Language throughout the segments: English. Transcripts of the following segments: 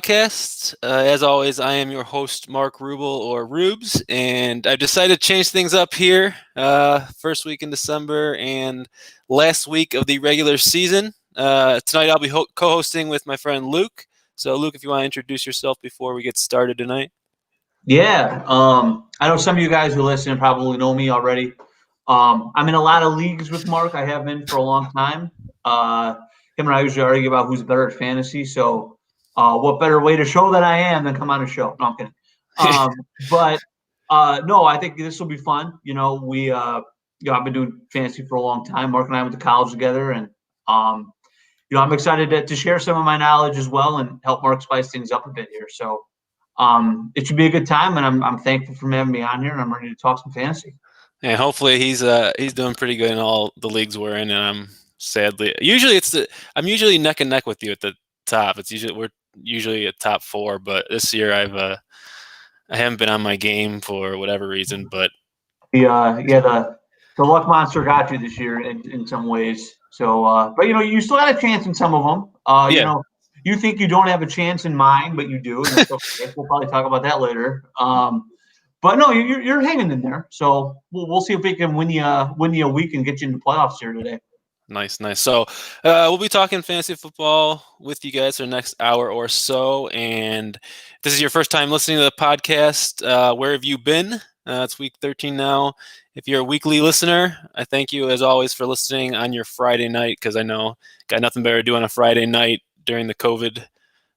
podcast. As always, I am your host, Mark Rubel, or Rubes, and I've decided to change things up here. First week in December and last week of the regular season. Tonight I'll be co-hosting with my friend Luke. So, Luke, if you want to introduce yourself before we get started tonight. Yeah, I know some of you guys who listen probably know me already. I'm in a lot of leagues with Mark. I have been for a long time. Him and I usually argue about who's better at fantasy. So, what better way to show that I am than come on a show? No, I'm kidding. But no, I think this will be fun. I've been doing fantasy for a long time. Mark and I went to college together, and I'm excited to share some of my knowledge as well and help Mark spice things up a bit here. So. It should be a good time, and I'm thankful for having me on here, and I'm ready to talk some fantasy. And hopefully he's doing pretty good in all the leagues we're in, and I'm usually neck and neck with you at the top. We're usually a top four, but this year I haven't been on my game for whatever reason. But the luck monster got you this year in some ways. So, but you still got a chance in some of them. You think you don't have a chance in mine, but you do. And that's okay. We'll probably talk about that later. But no, you're hanging in there. So we'll see if we can win you a week and get you into playoffs here today. Nice. So we'll be talking fantasy football with you guys for the next hour or so. And if this is your first time listening to the podcast, where have you been? It's week 13 now. If you're a weekly listener, I thank you as always for listening on your Friday night, because I know got nothing better to do on a Friday night during the COVID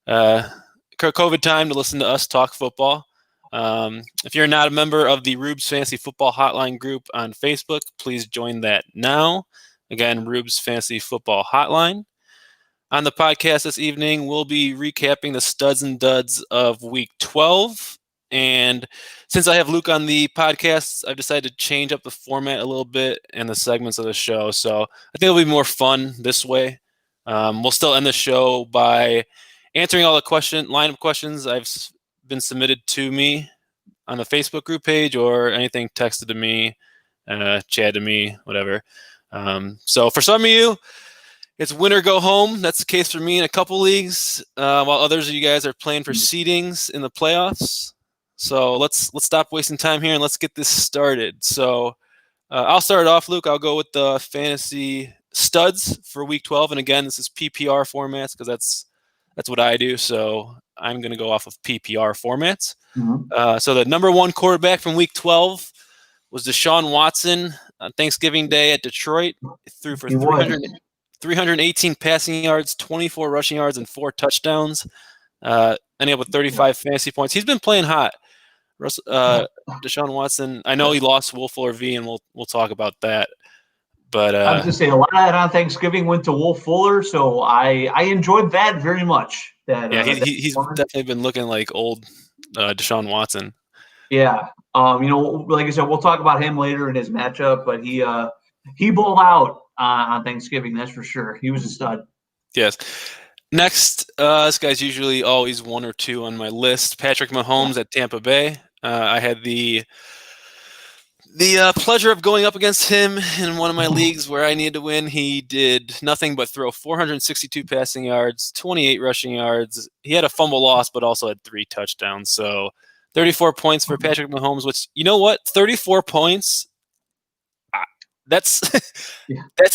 time to listen to us talk football. If you're not a member of the Rubes Fantasy Football Hotline group on Facebook, please join that now. Again, Rubes Fantasy Football Hotline. On the podcast this evening, we'll be recapping the studs and duds of Week 12. And since I have Luke on the podcast, I've decided to change up the format a little bit and the segments of the show. So I think it'll be more fun this way. We'll still end the show by answering all the line of questions I've been submitted to me on the Facebook group page, or anything texted to me, chat to me, whatever. So for some of you, it's win or go home. That's the case for me in a couple leagues, while others of you guys are playing for seedings in the playoffs. So let's stop wasting time here and let's get this started. So I'll start it off, Luke. I'll go with the fantasy studs for Week 12, and again, this is PPR formats because that's what I do. So I'm going to go off of PPR formats. Mm-hmm. So the number one quarterback from Week 12 was Deshaun Watson on Thanksgiving Day at Detroit. Threw for 318 passing yards, 24 rushing yards, and 4 touchdowns. Ending up with 35 fantasy points. He's been playing hot. Deshaun Watson. I know he lost Will Fuller V, and we'll talk about that. But I was just saying, a lot of that on Thanksgiving went to Will Fuller, so I enjoyed that very much. He's definitely been looking like old Deshaun Watson. Yeah, like I said, we'll talk about him later in his matchup, but he bowled out on Thanksgiving, that's for sure. He was a stud. Yes. Next, this guy's usually always 1 or 2 on my list. Patrick Mahomes at Tampa Bay. I had the pleasure of going up against him in one of my leagues where I needed to win. He did nothing but throw 462 passing yards, 28 rushing yards. He had a fumble loss, but also had 3 touchdowns. So 34 points for Patrick Mahomes, which, you know what? 34 points, that's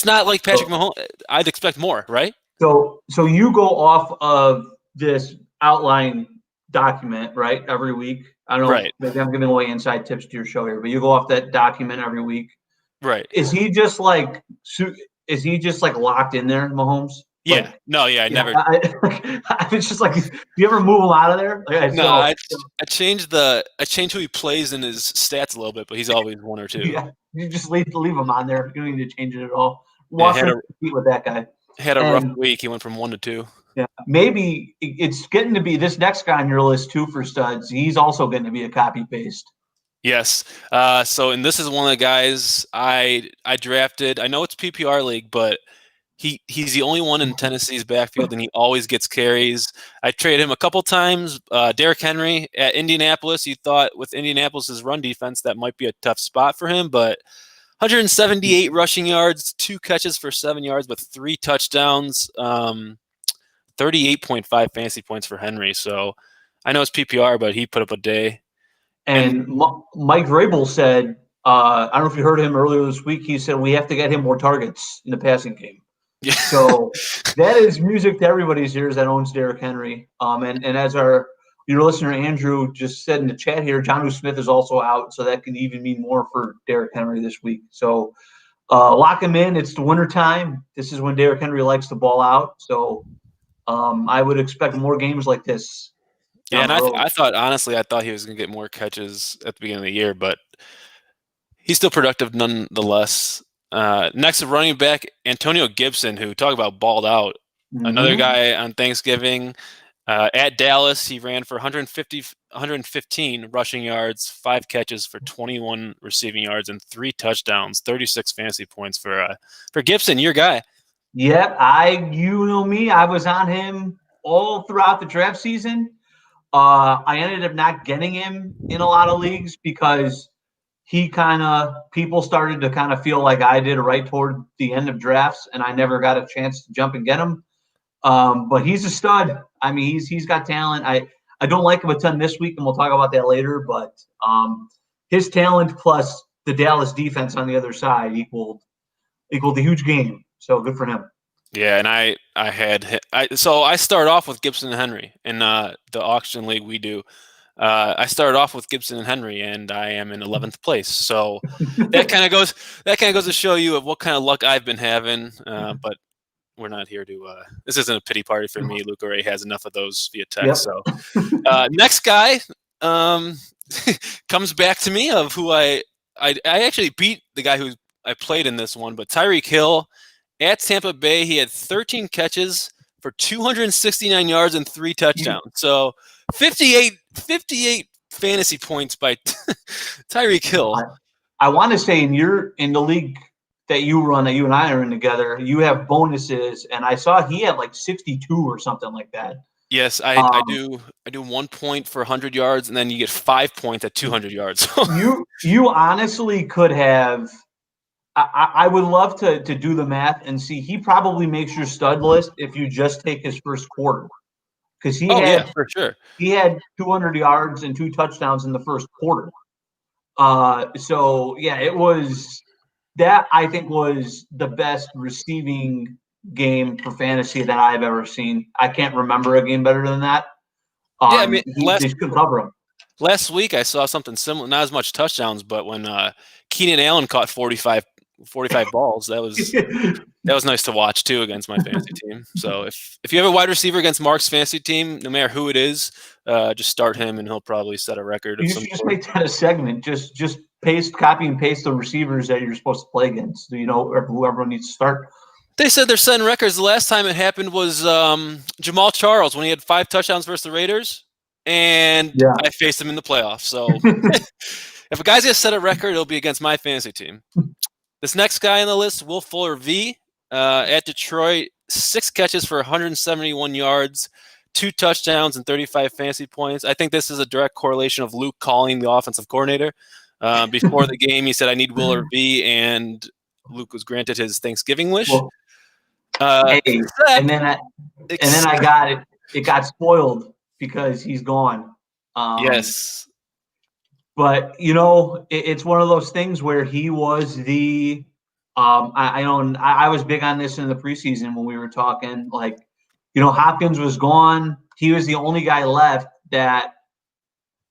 not like Patrick Mahomes. I'd expect more, right? So you go off of this outline document, right, every week? I don't know. Right. Maybe I'm giving away inside tips to your show here, but you go off that document every week. Right. Is he just like locked in there, Mahomes? Yeah. I never. It's just like, do you ever move him out of there? I changed who he plays in his stats a little bit, but he's always 1 or 2. Yeah. You just leave him on there. You don't need to change it at all. Compete with that guy. Had a rough week. He went from 1 to 2. Yeah, maybe it's getting to be this next guy on your list too for studs. He's also getting to be a copy paste. Yes. And this is one of the guys I drafted. I know it's PPR league, but he's the only one in Tennessee's backfield, and he always gets carries. I traded him a couple times. Derrick Henry at Indianapolis. You thought with Indianapolis's run defense that might be a tough spot for him, but 178 rushing yards, 2 catches for 7 yards with 3 touchdowns. 38.5 fantasy points for Henry. So I know it's PPR, but he put up a day. And Mike Vrabel said, I don't know if you heard him earlier this week. He said we have to get him more targets in the passing game. Yeah. So that is music to everybody's ears that owns Derrick Henry. And as your listener Andrew just said in the chat here, Jonnu Smith is also out, so that can even mean more for Derrick Henry this week. So lock him in. It's the winter time. This is when Derrick Henry likes to ball out. So I would expect more games like this. Yeah, and I thought honestly, I thought he was going to get more catches at the beginning of the year, but he's still productive nonetheless. Next, running back Antonio Gibson, who talk about balled out. Another guy on Thanksgiving at Dallas, he ran for 115 rushing yards, 5 catches for 21 receiving yards, and 3 touchdowns, 36 fantasy points for Gibson, your guy. Yep, you know me, I was on him all throughout the draft season. I ended up not getting him in a lot of leagues because people started to kind of feel like I did right toward the end of drafts, and I never got a chance to jump and get him. But he's a stud. I mean, he's got talent. I don't like him a ton this week, and we'll talk about that later. But his talent plus the Dallas defense on the other side equaled a huge game. So good for him. Yeah, and I start off with Gibson and Henry in the auction league we do. I started off with Gibson and Henry, and I am in 11th place. So that kind of goes to show you of what kind of luck I've been having. But we're not here to. This isn't a pity party for me. Luke already has enough of those via text. Yep. So next guy comes back to me of who I actually beat the guy who I played in this one, but Tyreek Hill at Tampa Bay, he had 13 catches for 269 yards and 3 touchdowns. So 58 fantasy points by Tyreek Hill. I want to say in the league that you run, that you and I are in together, you have bonuses, and I saw he had like 62 or something like that. Yes, I do 1 point for 100 yards, and then you get 5 points at 200 yards. you honestly could have. I would love to do the math and see. He probably makes your stud list if you just take his first quarter, because for sure. He had 200 yards and 2 touchdowns in the first quarter. So yeah, it was that I think was the best receiving game for fantasy that I've ever seen. I can't remember a game better than that. Yeah, I mean, they could cover him. Last week I saw something similar, not as much touchdowns, but when Keenan Allen caught 45 balls, that was nice to watch too against my fantasy team. So if you have a wide receiver against Mark's fantasy team, no matter who it is, just start him and he'll probably set a record. You should just make that a segment. Just copy and paste the receivers that you're supposed to play against. So whoever needs to start. They said they're setting records. The last time it happened was Jamal Charles when he had 5 touchdowns versus the Raiders, and I faced him in the playoffs. So if a guy's gonna set a record, it'll be against my fantasy team. This next guy on the list, Will Fuller V, at Detroit, 6 catches for 171 yards, 2 touchdowns, and 35 fantasy points. I think this is a direct correlation of Luke calling the offensive coordinator. Before the game, he said, I need Willer V, and Luke was granted his Thanksgiving wish. And then I got it. It got spoiled because he's gone. Yes. But, it's one of those things where he was the I was big on this in the preseason when we were talking. Like, Hopkins was gone. He was the only guy left that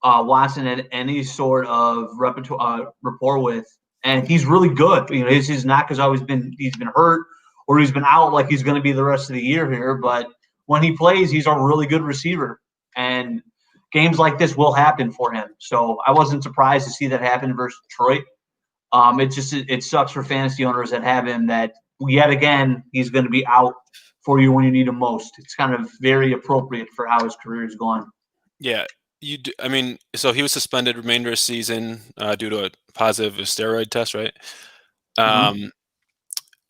Watson had any sort of rapport with. And he's really good. His knock has always been he's been hurt or he's been out like he's going to be the rest of the year here. But when he plays, he's a really good receiver. And games like this will happen for him. So I wasn't surprised to see that happen versus Detroit. It sucks for fantasy owners that have him that yet again he's going to be out for you when you need him most. It's kind of very appropriate for how his career is gone. Yeah, so he was suspended remainder of the season due to a positive steroid test, right?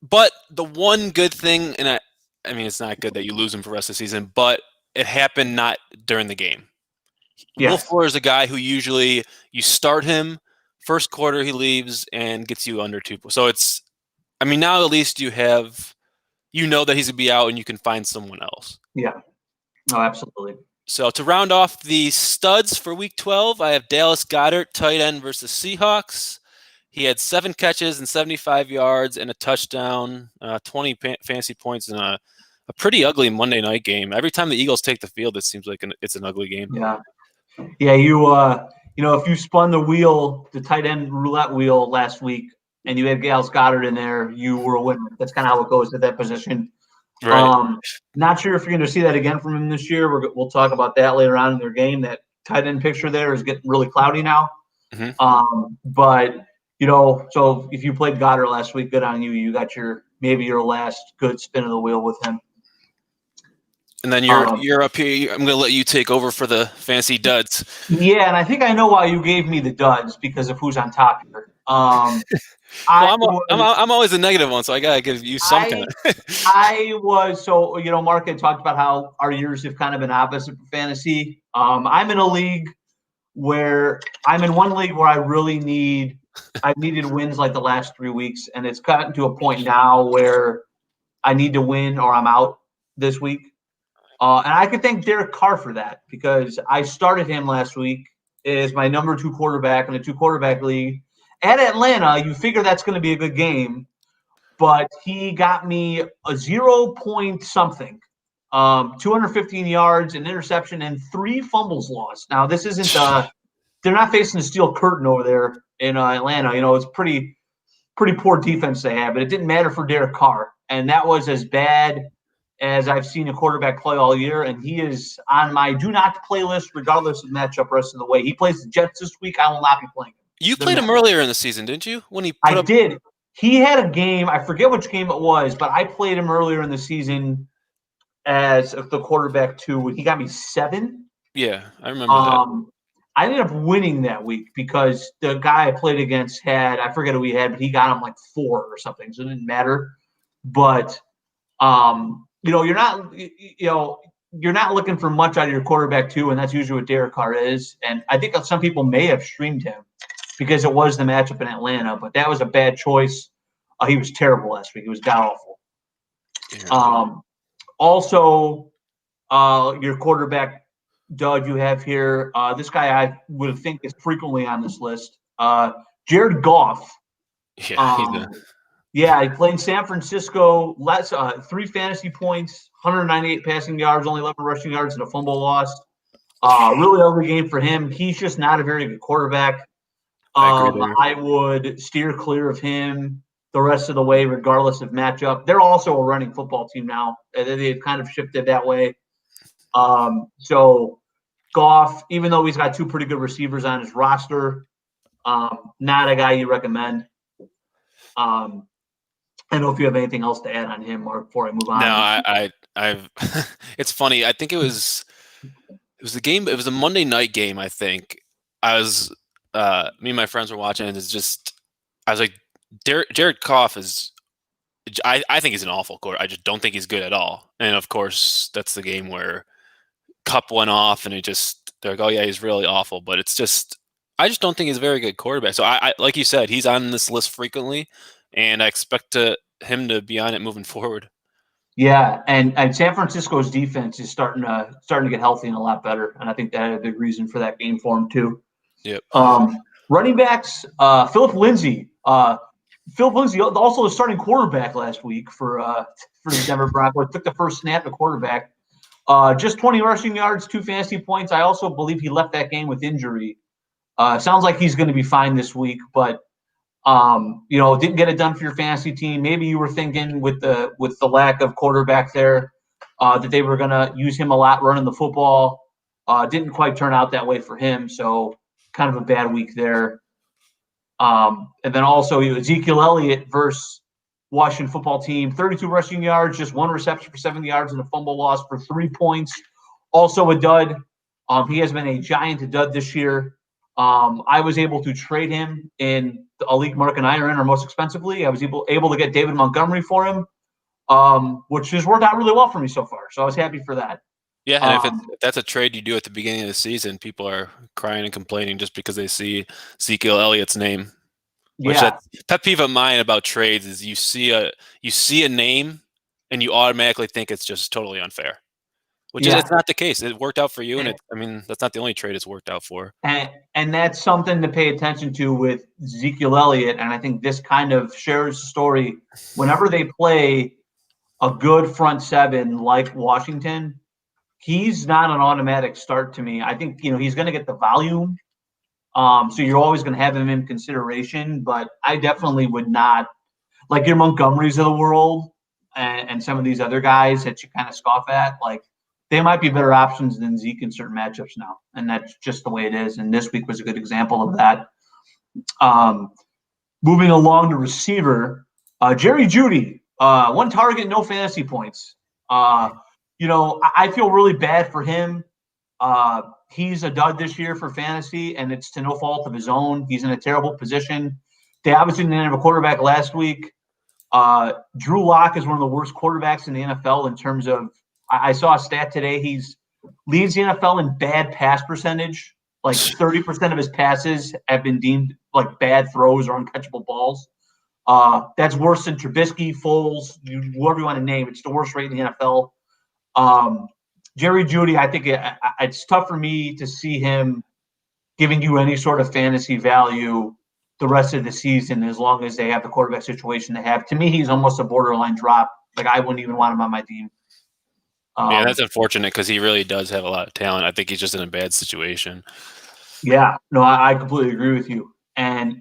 But the one good thing, and I mean it's not good that you lose him for the rest of the season, but it happened not during the game. Yes. Will Fuller is a guy who usually you start him first quarter, he leaves and gets you under 2. So now at least you know that he's gonna be out and you can find someone else. Yeah. No, absolutely. So to round off the studs for Week 12, I have Dallas Goedert, tight end versus Seahawks. He had 7 catches and 75 yards and a touchdown, 20 fantasy points in a pretty ugly Monday night game. Every time the Eagles take the field, it seems like it's an ugly game. Yeah. Yeah, if you spun the tight end roulette wheel last week, and you had Dallas Goedert in there, you were a winner. That's kind of how it goes at that position. Right. Not sure if you're going to see that again from him this year. We'll talk about that later on in their game. That tight end picture there is getting really cloudy now. Mm-hmm. But so if you played Goddard last week, good on you. You got maybe your last good spin of the wheel with him. And then you're up here. I'm going to let you take over for the fancy duds. Yeah, and I think I know why you gave me the duds, because of who's on top here. Well, I'm always a negative one, so I gotta give you some kind of. Mark had talked about how our years have kind of been opposite for fantasy. I'm in one league where I've needed wins like the last 3 weeks, and it's gotten to a point now where I need to win or I'm out this week. And I could thank Derek Carr for that, because I started him last week as my number 2 quarterback in a 2-quarterback league at Atlanta. You figure that's going to be a good game, but he got me a 0 point something, 215 yards, an interception, and 3 fumbles lost. Now, this isn't they're not facing a steel curtain over there in Atlanta. It's pretty poor defense they have, but it didn't matter for Derek Carr, and that was as bad as I've seen a quarterback play all year, and he is on my do not play list regardless of matchup rest of the way. He plays the Jets this week. I will not be playing him. You played him earlier in the season, didn't you? I did. He had a game. I forget which game it was, but I played him earlier in the season as the quarterback 2 when he got me 7. Yeah, I remember that. I ended up winning that week because the guy I played against I forget who he had, but he got him like 4 or something, so it didn't matter. But you're not looking for much out of your quarterback 2, and that's usually what Derek Carr is. And I think some people may have streamed him because it was the matchup in Atlanta, but that was a bad choice. He was terrible last week. He was god awful. Yeah. Also, your quarterback dud you have here, this guy I would think is frequently on this list, Jared Goff. Yeah, he played in San Francisco. 3 fantasy points, 198 passing yards, only 11 rushing yards, and a fumble loss. Really ugly game for him. He's just not a very good quarterback. I would steer clear of him the rest of the way, regardless of matchup. They're also a running football team now. They've kind of shifted that way. So Goff, even though he's got 2 pretty good receivers on his roster, not a guy you recommend. I don't know if you have anything else to add on him, Mark, before I move on. No, I've. It's funny. I think it was the game. It was a Monday night game. I think I was. Me and my friends were watching, and I was like, Jared Goff is. I think he's an awful quarterback. I just don't think he's good at all. And of course, that's the game where Cup went off, and they're like, oh yeah, he's really awful. But it's just, I just don't think he's a very good quarterback. So I like you said, he's on this list frequently, and I expect him to be on it moving forward. Yeah, and San Francisco's defense is starting to get healthy and a lot better, and I think that had a big reason for that game for him too. Yep. Running backs, Philip Lindsay. Philip Lindsay, also the starting quarterback last week for the Denver Broncos, took the first snap at quarterback. Just 20 rushing yards, 2 fantasy points. I also believe he left that game with injury. Sounds like he's going to be fine this week, but didn't get it done for your fantasy team. Maybe you were thinking with the lack of quarterback there that they were going to use him a lot running the football. Didn't quite turn out that way for him, so kind of a bad week there. And then also Ezekiel Elliott versus Washington football team, 32 rushing yards, just 1 reception for 70 yards and a fumble loss for 3 points. Also a dud. He has been a giant dud this year. I was able to trade him in a league Mark and I are in, our most expensively. I was able to get David Montgomery for him, which has worked out really well for me so far. So I was happy for that. Yeah, and if that's a trade you do at the beginning of the season, people are crying and complaining just because they see Ezekiel Elliott's name. Which pet peeve of mine about trades is you see a name and you automatically think it's just totally unfair. which is it's not the case. It worked out for you, and that's not the only trade it's worked out for. And that's something to pay attention to with Ezekiel Elliott, and I think this kind of shares the story. Whenever they play a good front seven like Washington, he's not an automatic start to me. I think, he's going to get the volume. So you're always going to have him in consideration, but I definitely would not, like your Montgomerys of the world and some of these other guys that you kind of scoff at, like they might be better options than Zeke in certain matchups now. And that's just the way it is. And this week was a good example of that. Moving along to receiver, Jerry Jeudy, one target, no fantasy points. I feel really bad for him. He's a dud this year for fantasy, and it's to no fault of his own. He's in a terrible position. They obviously didn't have a quarterback last week. Drew Lock is one of the worst quarterbacks in the NFL in terms of – I saw a stat today. He's leads the NFL in bad pass percentage. Like 30% of his passes have been deemed like bad throws or uncatchable balls. That's worse than Trubisky, Foles, whoever you want to name. It's the worst rate in the NFL. Jerry Jeudy, I think it's tough for me to see him giving you any sort of fantasy value the rest of the season as long as they have the quarterback situation they have. To me, he's almost a borderline drop. Like, I wouldn't even want him on my team. Yeah, that's unfortunate because he really does have a lot of talent. I think he's just in a bad situation. Yeah, no, I completely agree with you. And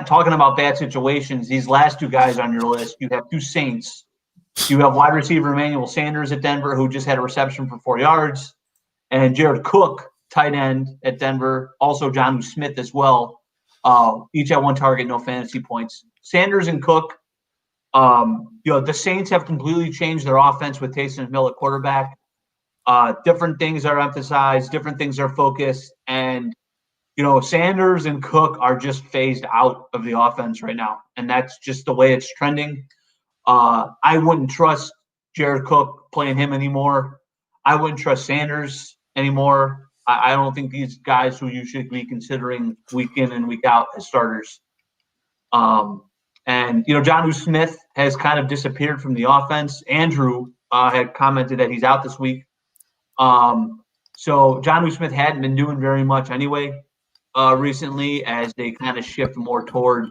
talking about bad situations, these last two guys on your list, you have two Saints. You have wide receiver Emmanuel Sanders at Denver, who just had a reception for 4 yards, and Jared Cook, tight end at Denver, also Jonnu Smith as well. Each at one target, no fantasy points. Sanders and Cook, the Saints have completely changed their offense with Taysom Hill at quarterback. Different things are emphasized, different things are focused, and Sanders and Cook are just phased out of the offense right now, and that's just the way it's trending. I wouldn't trust Jared Cook playing him anymore. I wouldn't trust Sanders anymore. I don't think these guys who you should be considering week in and week out as starters. And Jonnu Smith has kind of disappeared from the offense. Andrew had commented that he's out this week. So Jonnu Smith hadn't been doing very much anyway recently as they kind of shift more toward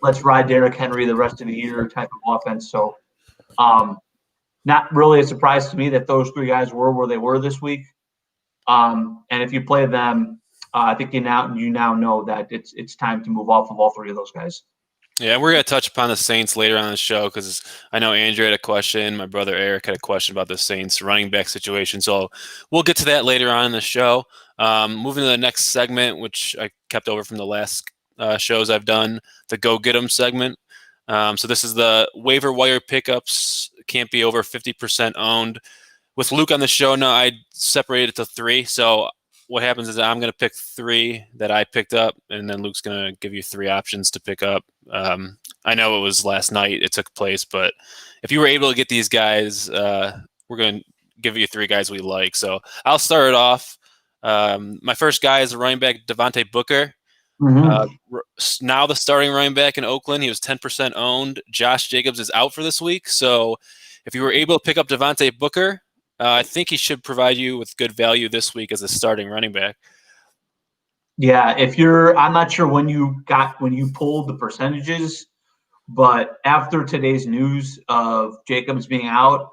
let's ride Derrick Henry the rest of the year type of offense. So not really a surprise to me that those three guys were where they were this week. And if you play them, I think you now know that it's time to move off of all three of those guys. Yeah, we're going to touch upon the Saints later on in the show because I know Andrew had a question. My brother Eric had a question about the Saints running back situation. So we'll get to that later on in the show. Moving to the next segment, which I kept over from the last shows I've done, the Go Get 'em segment. So this is the waiver wire pickups, can't be over 50% owned. With Luke on the show now, I separated it to three. So what happens is I'm going to pick three that I picked up, and then Luke's going to give you three options to pick up. I know it was last night it took place, but if you were able to get these guys, we're going to give you three guys we like. So I'll start it off. My first guy is a running back, Devontae Booker. Now the starting running back in Oakland. He was 10% owned. Josh Jacobs is out for this week. So if you were able to pick up Devontae Booker, I think he should provide you with good value this week as a starting running back. Yeah, I'm not sure when you pulled the percentages, but after today's news of Jacobs being out,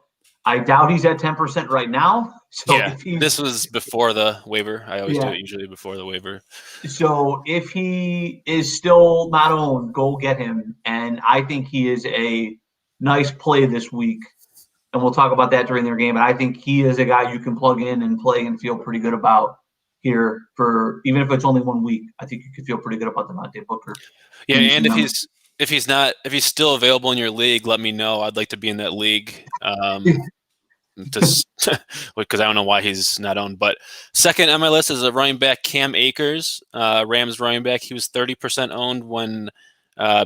I doubt he's at 10% right now. So yeah, this was before the waiver. I always do it usually before the waiver. So if he is still not owned, go get him. And I think he is a nice play this week. And we'll talk about that during their game. But I think he is a guy you can plug in and play and feel pretty good about here for even if it's only 1 week. I think you could feel pretty good about Devontae Booker. Yeah, and if he's still available in your league, let me know. I'd like to be in that league. Just because I don't know why he's not owned. But second on my list is a running back, Cam Akers, Rams running back. He was 30% owned when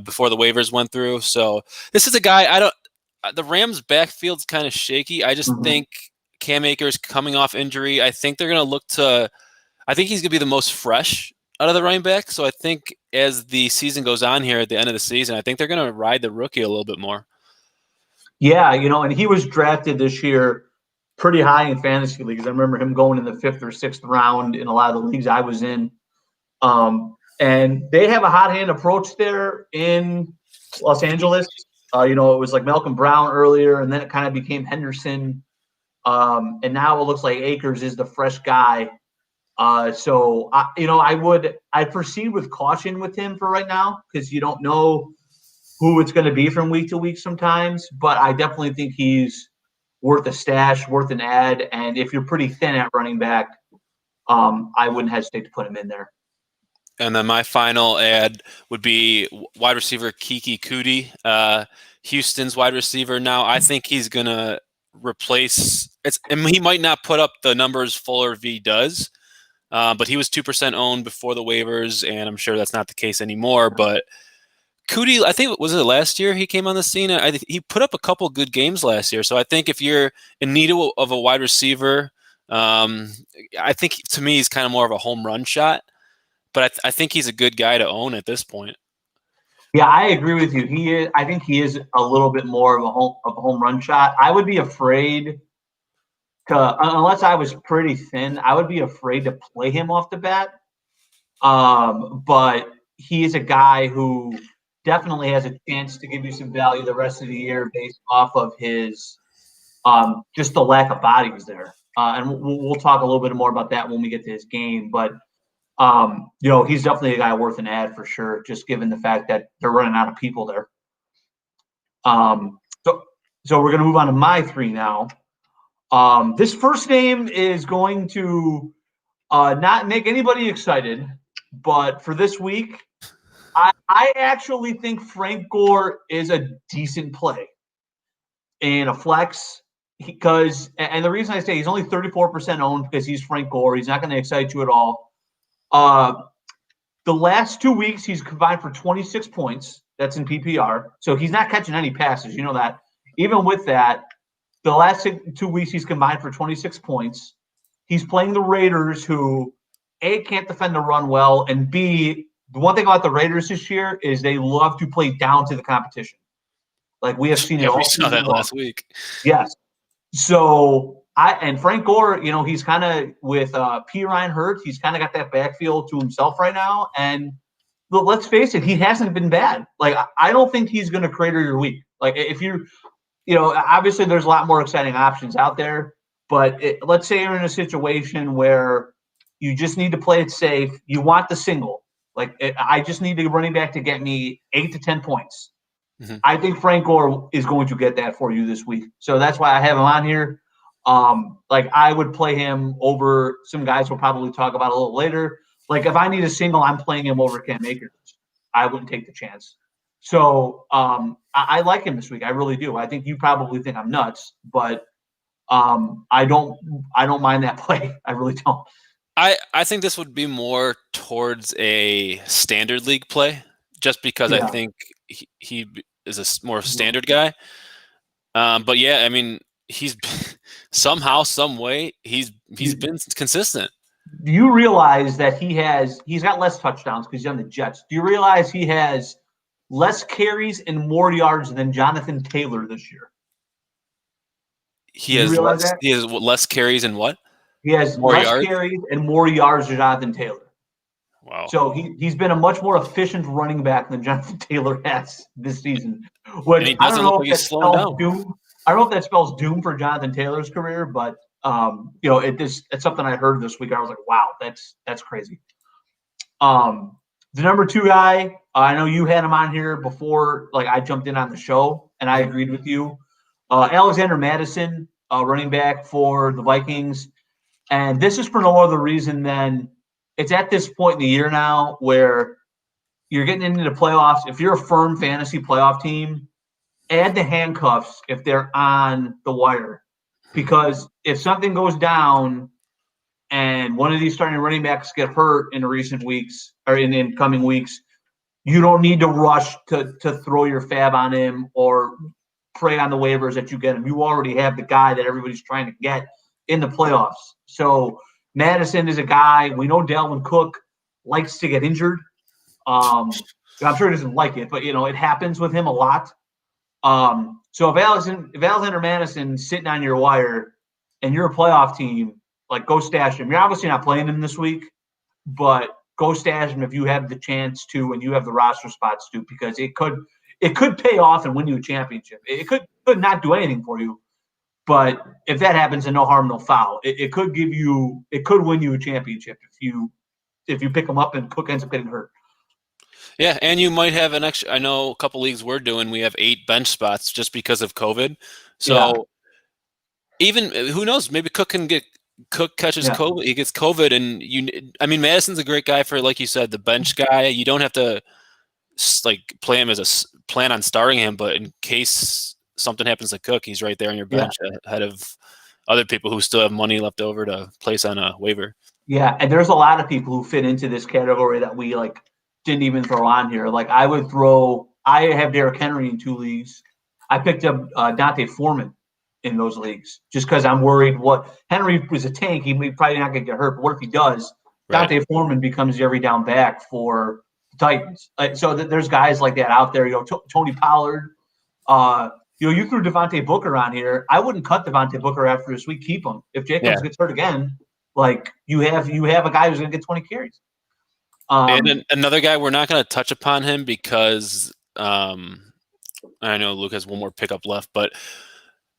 before the waivers went through. So this is a guy the Rams backfield's kind of shaky. I just think Cam Akers coming off injury. I think they're going to look to. I think he's going to be the most fresh out of the running back. So I think as the season goes on here at the end of the season, I think they're going to ride the rookie a little bit more. Yeah, and he was drafted this year pretty high in fantasy leagues. I remember him going in the 5th or 6th round in a lot of the leagues I was in. And they have a hot hand approach there in Los Angeles. It was like Malcolm Brown earlier, and then it kind of became Henderson. And now it looks like Akers is the fresh guy. So I proceed with caution with him for right now because you don't know who it's going to be from week to week sometimes. But I definitely think he's worth a stash, worth an ad. And if you're pretty thin at running back, I wouldn't hesitate to put him in there. And then my final ad would be wide receiver Kiki Kuti, Houston's wide receiver. Now I think he's gonna replace. He might not put up the numbers Fuller V does, but he was 2% owned before the waivers, and I'm sure that's not the case anymore. But Kuti, I think was it last year he came on the scene. He put up a couple good games last year. So I think if you're in need of a wide receiver, I think to me he's kind of more of a home run shot. But I think he's a good guy to own at this point. Yeah, I agree with you. He is. I think he is a little bit more of a home run shot. I would be afraid to, unless I was pretty thin, I would be afraid to play him off the bat. But he is a guy who definitely has a chance to give you some value the rest of the year based off of his just the lack of bodies there. And we'll talk a little bit more about that when we get to his game. But he's definitely a guy worth an ad for sure, just given the fact that they're running out of people there. So we're going to move on to my 3 now. This first name is going to not make anybody excited, but for this week, I actually think Frank Gore is a decent play in a flex and the reason I say he's only 34% owned because he's Frank Gore. He's not going to excite you at all. The last 2 weeks, he's combined for 26 points. That's in PPR. So he's not catching any passes. You know that. Even with that, the last 2 weeks, he's combined for 26 points. He's playing the Raiders, who, A, can't defend the run well, and B, the one thing about the Raiders this year is they love to play down to the competition. Like we have seen it all. We saw that last week. Yes. So and Frank Gore, he's kind of with P. Ryan Hurts, he's kind of got that backfield to himself right now. And let's face it, he hasn't been bad. Like I don't think he's going to crater your week. Like if obviously there's a lot more exciting options out there, but let's say you're in a situation where you just need to play it safe. You want the single. Like I just need the running back to get me 8 to 10 points. Mm-hmm. I think Frank Gore is going to get that for you this week. So that's why I have him on here. I would play him over some guys we'll probably talk about a little later. Like if I need a single, I'm playing him over Cam Akers. I wouldn't take the chance. So I like him this week. I really do. I think you probably think I'm nuts, but I don't mind that play. I really don't. I think this would be more towards a standard league play, just because I think he is a more standard guy. But yeah, I mean, he's somehow, some way, he's been consistent. Do you realize that he's got less touchdowns because he's on the Jets? Do you realize he has less carries and more yards than Jonathan Taylor this year? He has less carries and what? He has less carries and more yards than Jonathan Taylor. Wow. So he's been a much more efficient running back than Jonathan Taylor has this season. I don't know if that spells doom. I don't know if that spells doom for Jonathan Taylor's career, but it's something I heard this week. I was like, wow, that's crazy. The number 2 guy, I know you had him on here before, like I jumped in on the show, and I agreed with you. Alexander Mattison, running back for the Vikings, and this is for no other reason than it's at this point in the year now where you're getting into the playoffs. If you're a firm fantasy playoff team, add the handcuffs if they're on the wire. Because if something goes down and one of these starting running backs get hurt in recent weeks or in coming weeks, you don't need to rush to throw your fab on him or pray on the waivers that you get him. You already have the guy that everybody's trying to get in the playoffs. So Madison is a guy, we know Dalvin Cook likes to get injured. I'm sure he doesn't like it, but it happens with him a lot. So if Alexander Madison's sitting on your wire, and you're a playoff team, like go stash him. You're obviously not playing him this week, but go stash him if you have the chance to and you have the roster spots to, because it could pay off and win you a championship. It could not do anything for you, but if that happens, and no harm, no foul, it could win you a championship if you pick them up and Cook ends up getting hurt. Yeah, and you might have an extra. I know a couple leagues we're doing, we have 8 bench spots just because of COVID. So even who knows? Maybe Cook catches COVID. He gets COVID, and I mean, Madison's a great guy for, like you said, the bench guy. You don't have to like play him as plan on starting him, but in case something happens to Cook, he's right there on your bench ahead of other people who still have money left over to place on a waiver. Yeah, and there's a lot of people who fit into this category that we like didn't even throw on here. Like I have Derrick Henry in 2 leagues. I picked up Dante Foreman in those leagues just because I'm worried Henry was a tank. He probably not going to get hurt, but what if he does? Right. Dante Foreman becomes the every down back for the Titans. So there's guys like that out there. Tony Pollard. You threw Devontae Booker on here. I wouldn't cut Devontae Booker after this week. Keep him. If Jacobs gets hurt again, like you have a guy who's going to get 20 carries. And then another guy, we're not going to touch upon him because I know Luke has one more pickup left, but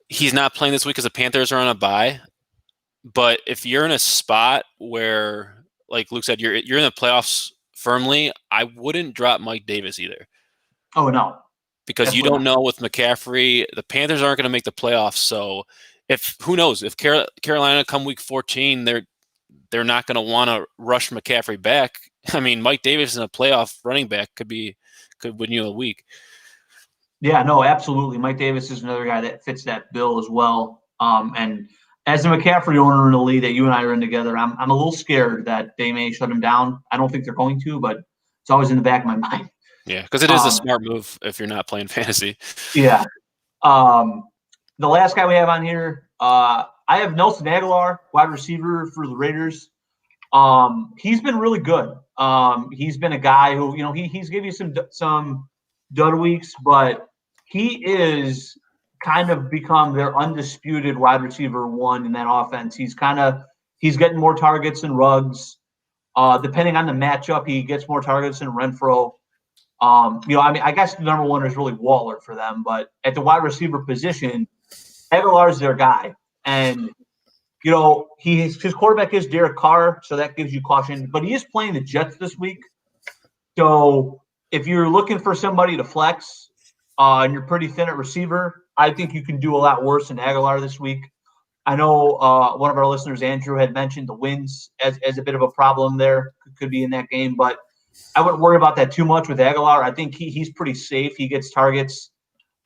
he's not playing this week because the Panthers are on a bye. But if you're in a spot where, like Luke said, you're in the playoffs firmly, I wouldn't drop Mike Davis either. Oh, no. Because you don't know with McCaffrey, the Panthers aren't going to make the playoffs. So who knows, if Carolina come week 14, they're not going to want to rush McCaffrey back. I mean, Mike Davis in a playoff running back could win you a week. Yeah, no, absolutely. Mike Davis is another guy that fits that bill as well. And as a McCaffrey owner in the league that you and I are in together, I'm a little scared that they may shut him down. I don't think they're going to, but it's always in the back of my mind. Yeah, because it is a smart move if you're not playing fantasy. Yeah. The last guy we have on here, I have Nelson Aguilar, wide receiver for the Raiders. He's been really good. He's been a guy who, he's given you some dud weeks, but he is kind of become their undisputed wide receiver 1 in that offense. He's getting more targets than Ruggs. Depending on the matchup, he gets more targets than Renfro. I guess the number 1 is really Waller for them, but at the wide receiver position, Aguilar's their guy. And, his quarterback is Derek Carr, so that gives you caution. But he is playing the Jets this week. So if you're looking for somebody to flex and you're pretty thin at receiver, I think you can do a lot worse than Aguilar this week. I know one of our listeners, Andrew, had mentioned the winds as a bit of a problem there. Could be in that game, but I wouldn't worry about that too much with Aguilar. I think he's pretty safe. He gets targets.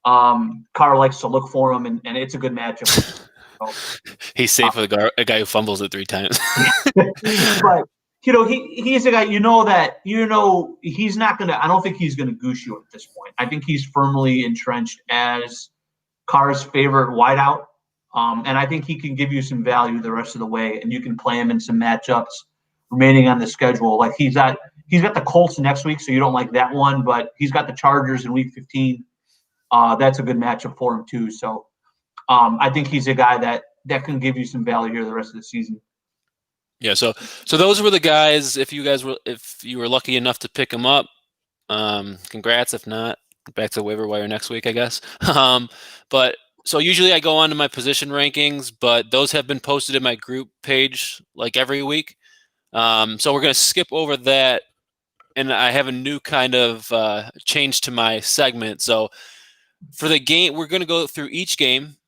Carr likes to look for him, and it's a good matchup. So, he's safe with a guy who fumbles it 3 times. But he's a guy. He's not gonna. I don't think he's gonna goose you at this point. I think he's firmly entrenched as Carr's favorite wideout, and I think he can give you some value the rest of the way, and you can play him in some matchups remaining on the schedule. Like he's got the Colts next week, so you don't like that one, but he's got the Chargers in week 15. That's a good matchup for him too. So I think he's a guy that can give you some value here the rest of the season. Yeah, so those were the guys. If you were lucky enough to pick them up, congrats. If not, back to waiver wire next week, I guess. But so usually I go on to my position rankings, but those have been posted in my group page like every week. So we're gonna skip over that, and I have a new kind of change to my segment. So for the game, we're gonna go through each game.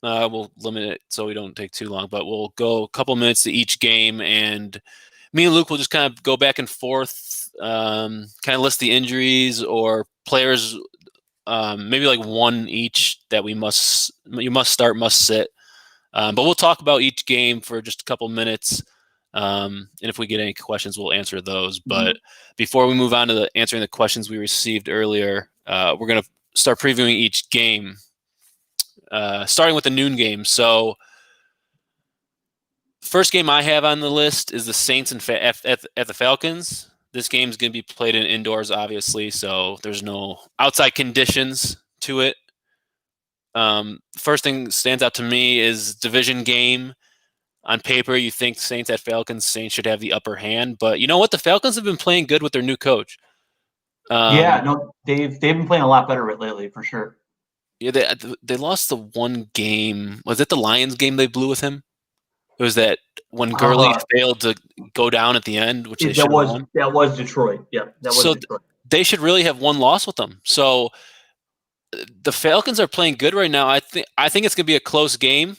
We'll limit it so we don't take too long, but we'll go a couple minutes to each game, and me and Luke will just kind of go back and forth, kind of list the injuries or players, maybe like one each that you must start, must sit. But we'll talk about each game for just a couple minutes, and if we get any questions, we'll answer those. But before we move on to answering the questions we received earlier, we're going to start previewing each game. Starting with the noon game. So first game I have on the list is the Saints at the Falcons. This game is going to be played indoors, obviously, so there's no outside conditions to it. First thing stands out to me is division game. On paper, you think Saints at Falcons. Saints should have the upper hand, but you know what? The Falcons have been playing good with their new coach. Yeah, no, they've been playing a lot better lately for sure. Yeah, they lost the one game. Was it the Lions game they blew with him? It was that when Gurley Uh, failed to go down at the end, which they that should have was won. that was Detroit. Yeah, that was So Detroit. they should really have one loss with them. So the Falcons are playing good right now. I think it's gonna be a close game.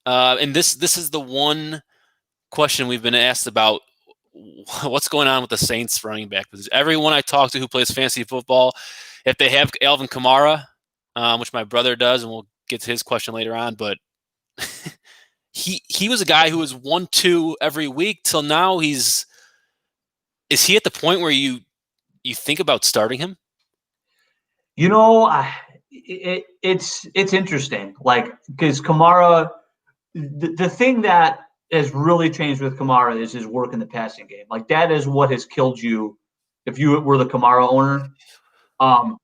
And this is the one question we've been asked about what's going on with the Saints running back position. Everyone I talk to who plays fantasy football, if they have Alvin Kamara, which my brother does, and we'll get to his question later on, but he was a guy who was 1-2 every week till now. Is he at the point where you think about starting him? You know, it's interesting, like because Kamara, the thing that has really changed with Kamara is his work in the passing game. Like that is what has killed you if you were the Kamara owner.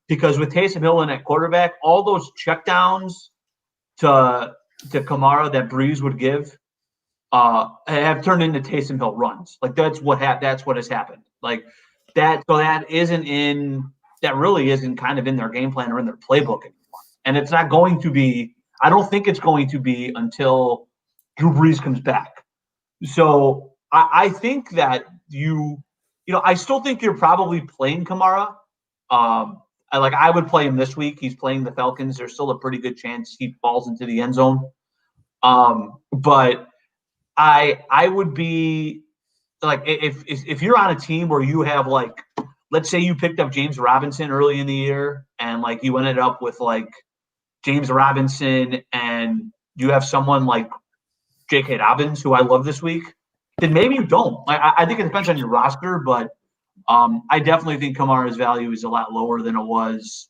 Because with Taysom Hill in at quarterback, all those checkdowns to Kamara that Breeze would give have turned into Taysom Hill runs. Like that's what has happened. Like that. So that really isn't kind of in their game plan or in their playbook anymore. And it's not going to be. I don't think it's going to be until Drew Brees comes back. So I think that I still think you're probably playing Kamara. I would play him this week. He's playing the Falcons. There's still a pretty good chance he falls into the end zone. But I would be like if you're on a team where you have like, let's say you picked up James Robinson early in the year and like you ended up with like James Robinson and you have someone like J.K. Dobbins, who I love this week, then maybe you don't. I think it depends on your roster, but I definitely think Kamara's value is a lot lower than it was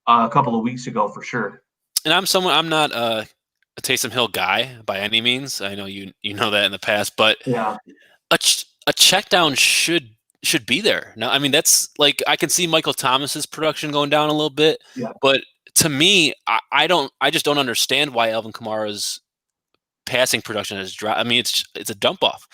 a couple of weeks ago for sure. And I'm not a Taysom Hill guy by any means. I know you know that in the past, but Yeah, a check down should be there. Now, I mean, that's like I can see Michael Thomas's production going down a little bit, yeah, but to me, I just don't understand why Alvin Kamara's passing production has dropped. I mean, it's a dump off.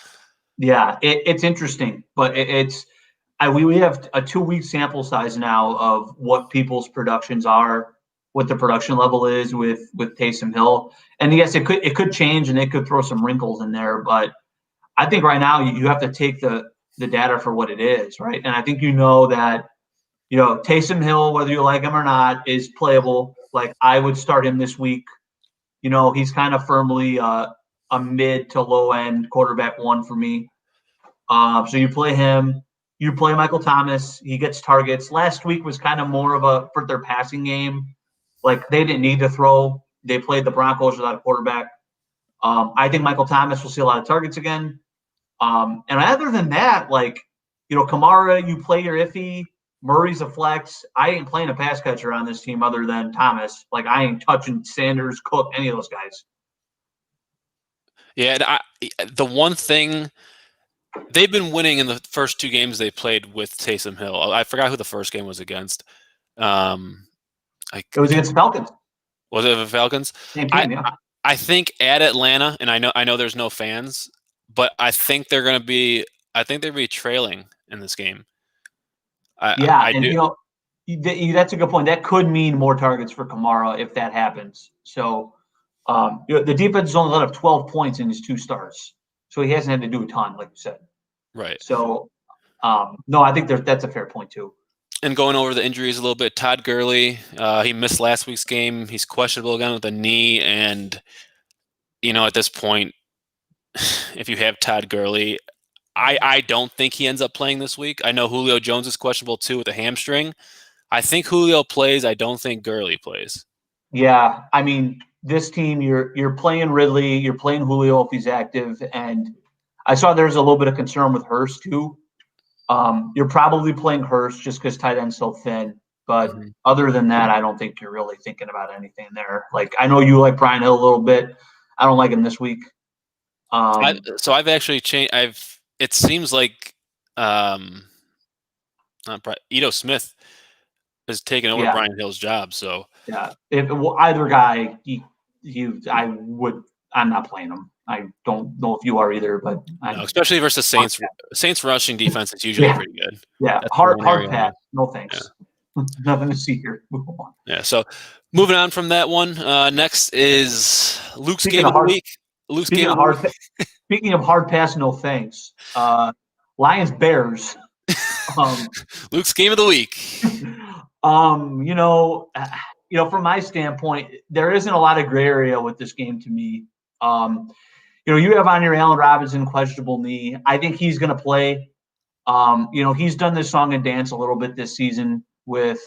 yeah. It's interesting, but we have a 2 week sample size now of what people's productions are, what the production level is with Taysom Hill, and yes, it could change and it could throw some wrinkles in there, but I think right now you have to take the data for what it is, right? And I think that Taysom Hill, whether you like him or not, is playable. Like I would start him this week. He's kind of firmly a mid to low end quarterback one for me. So you play him. You play Michael Thomas. He gets targets. Last week was kind of more of a for their passing game. Like they didn't need to throw. They played the Broncos without a quarterback. I think Michael Thomas will see a lot of targets again. And other than that, Kamara, you play your iffy. Murray's a flex. I ain't playing a pass catcher on this team other than Thomas. Like I ain't touching Sanders, Cook, any of those guys. Yeah, and the one thing they've been winning in the first two games they played with Taysom Hill. I forgot who the first game was against. It was against Falcons. Was it the Falcons? Same team, yeah. I think at Atlanta, and I know there's no fans, but I think they're going to be. I think they'll be trailing in this game. I and do. That's a good point. That could mean more targets for Kamara if that happens. So the defense has only let up 12 points in his 2 starts, so he hasn't had to do a ton, like you said. Right. So no, I think that's a fair point too. And going over the injuries a little bit, Todd Gurley, he missed last week's game. He's questionable again with a knee, and at this point, if you have Todd Gurley, I don't think he ends up playing this week. I know Julio Jones is questionable too with a hamstring. I think Julio plays. I don't think Gurley plays. Yeah, I mean, this team, you're playing Ridley, you're playing Julio if he's active, and I saw there's a little bit of concern with Hurst too. You're probably playing Hurst just because tight end's so thin, but other than that, I don't think you're really thinking about anything there. Like I know you like Brian Hill a little bit. I don't like him this week. So I've actually changed. It seems like Ito Smith has taken over Brian Hill's job. So Yeah. If either guy, I'm not playing him. I don't know if you are either, but No, especially versus Saints. Saints rushing defense is usually yeah, pretty good. yeah. That's the Hard one area. pass. No Yeah. thanks. Nothing to see here. Move on. Yeah. So moving on from that one, next is Luke's Speaking game of of the hard, week. Luke's speaking game of of the hard, week. speaking of hard pass, no thanks. Lions Bears. Luke's game of the week. Um, you know, from my standpoint, there isn't a lot of gray area with this game to me. You have on your Allen Robinson questionable knee. I think he's going to play. He's done this song and dance a little bit this season with,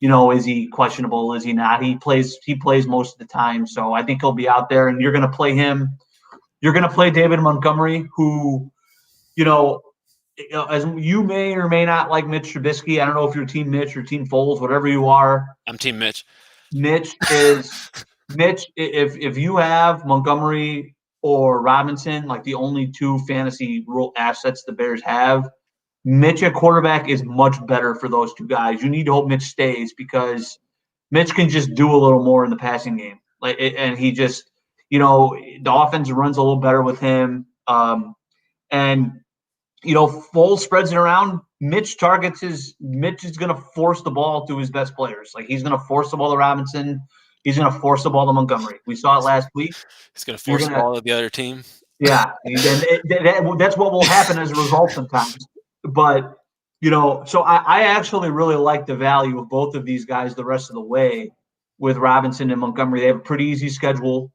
is he questionable? Is he not? He plays most of the time. So I think he'll be out there, and you're going to play him. You're going to play David Montgomery, who, as you may or may not like Mitch Trubisky. I don't know if you're Team Mitch or Team Foles, whatever you are. I'm Team Mitch. Mitch. If you have Montgomery or Robinson, like the only two fantasy rule assets the Bears have, Mitch at quarterback is much better for those two guys. You need to hope Mitch stays because Mitch can just do a little more in the passing game. And he just, the offense runs a little better with him. And Foles spreads it around. Mitch is going to force the ball to his best players. Like he's going to force the ball to Robinson. He's going to force the ball to Montgomery. We saw it last week. He's going to force the ball to the other team. Yeah, and that's what will happen as a result sometimes. But so I actually really like the value of both of these guys the rest of the way with Robinson and Montgomery. They have a pretty easy schedule.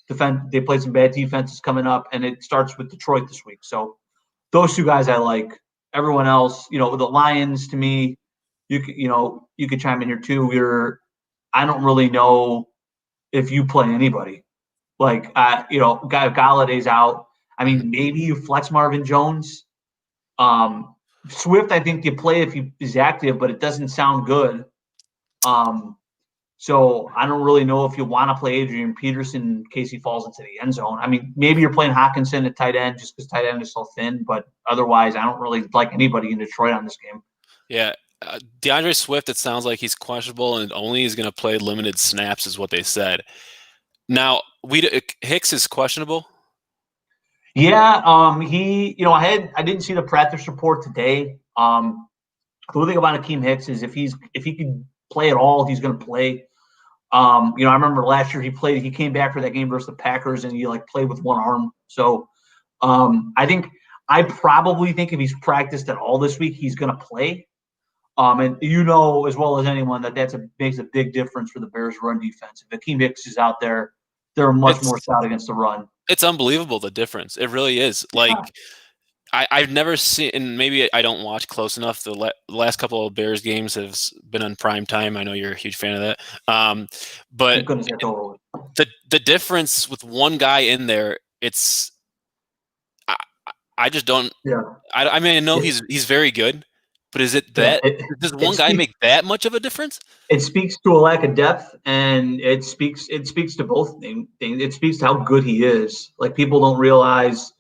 They play some bad defenses coming up, and it starts with Detroit this week. So those two guys I like. Everyone else, the Lions to me, you could chime in here too. I don't really know if you play anybody. Like Galladay's out. I mean, maybe you flex Marvin Jones. Swift, I think you play if he's active, but it doesn't sound good. So I don't really know if you want to play Adrian Peterson in case he falls into the end zone. I mean, maybe you're playing Hockenson at tight end just because tight end is so thin, but otherwise, I don't really like anybody in Detroit on this game. Yeah. DeAndre Swift, it sounds like he's questionable and only is going to play limited snaps is what they said. Now, Hicks is questionable. Yeah, I didn't see the practice report today. The only thing about Akeem Hicks is if he can play at all, he's going to play. I remember last year he came back for that game versus the Packers and he played with one arm. So I probably think if he's practiced at all this week, he's going to play. And as well as anyone that makes a big difference for the Bears' run defense. If Akeem Hicks is out there, they're much more stout against the run. It's unbelievable the difference. It really is. Like I've never seen, and maybe I don't watch close enough. The last couple of Bears games have been on prime time. I know you're a huge fan of that. But the difference with one guy in there, I just don't. Yeah. I mean, I know he's very good, but is it that does one guy make that much of a difference? It speaks to a lack of depth, and it speaks to both things. It speaks to how good he is. Like people don't realize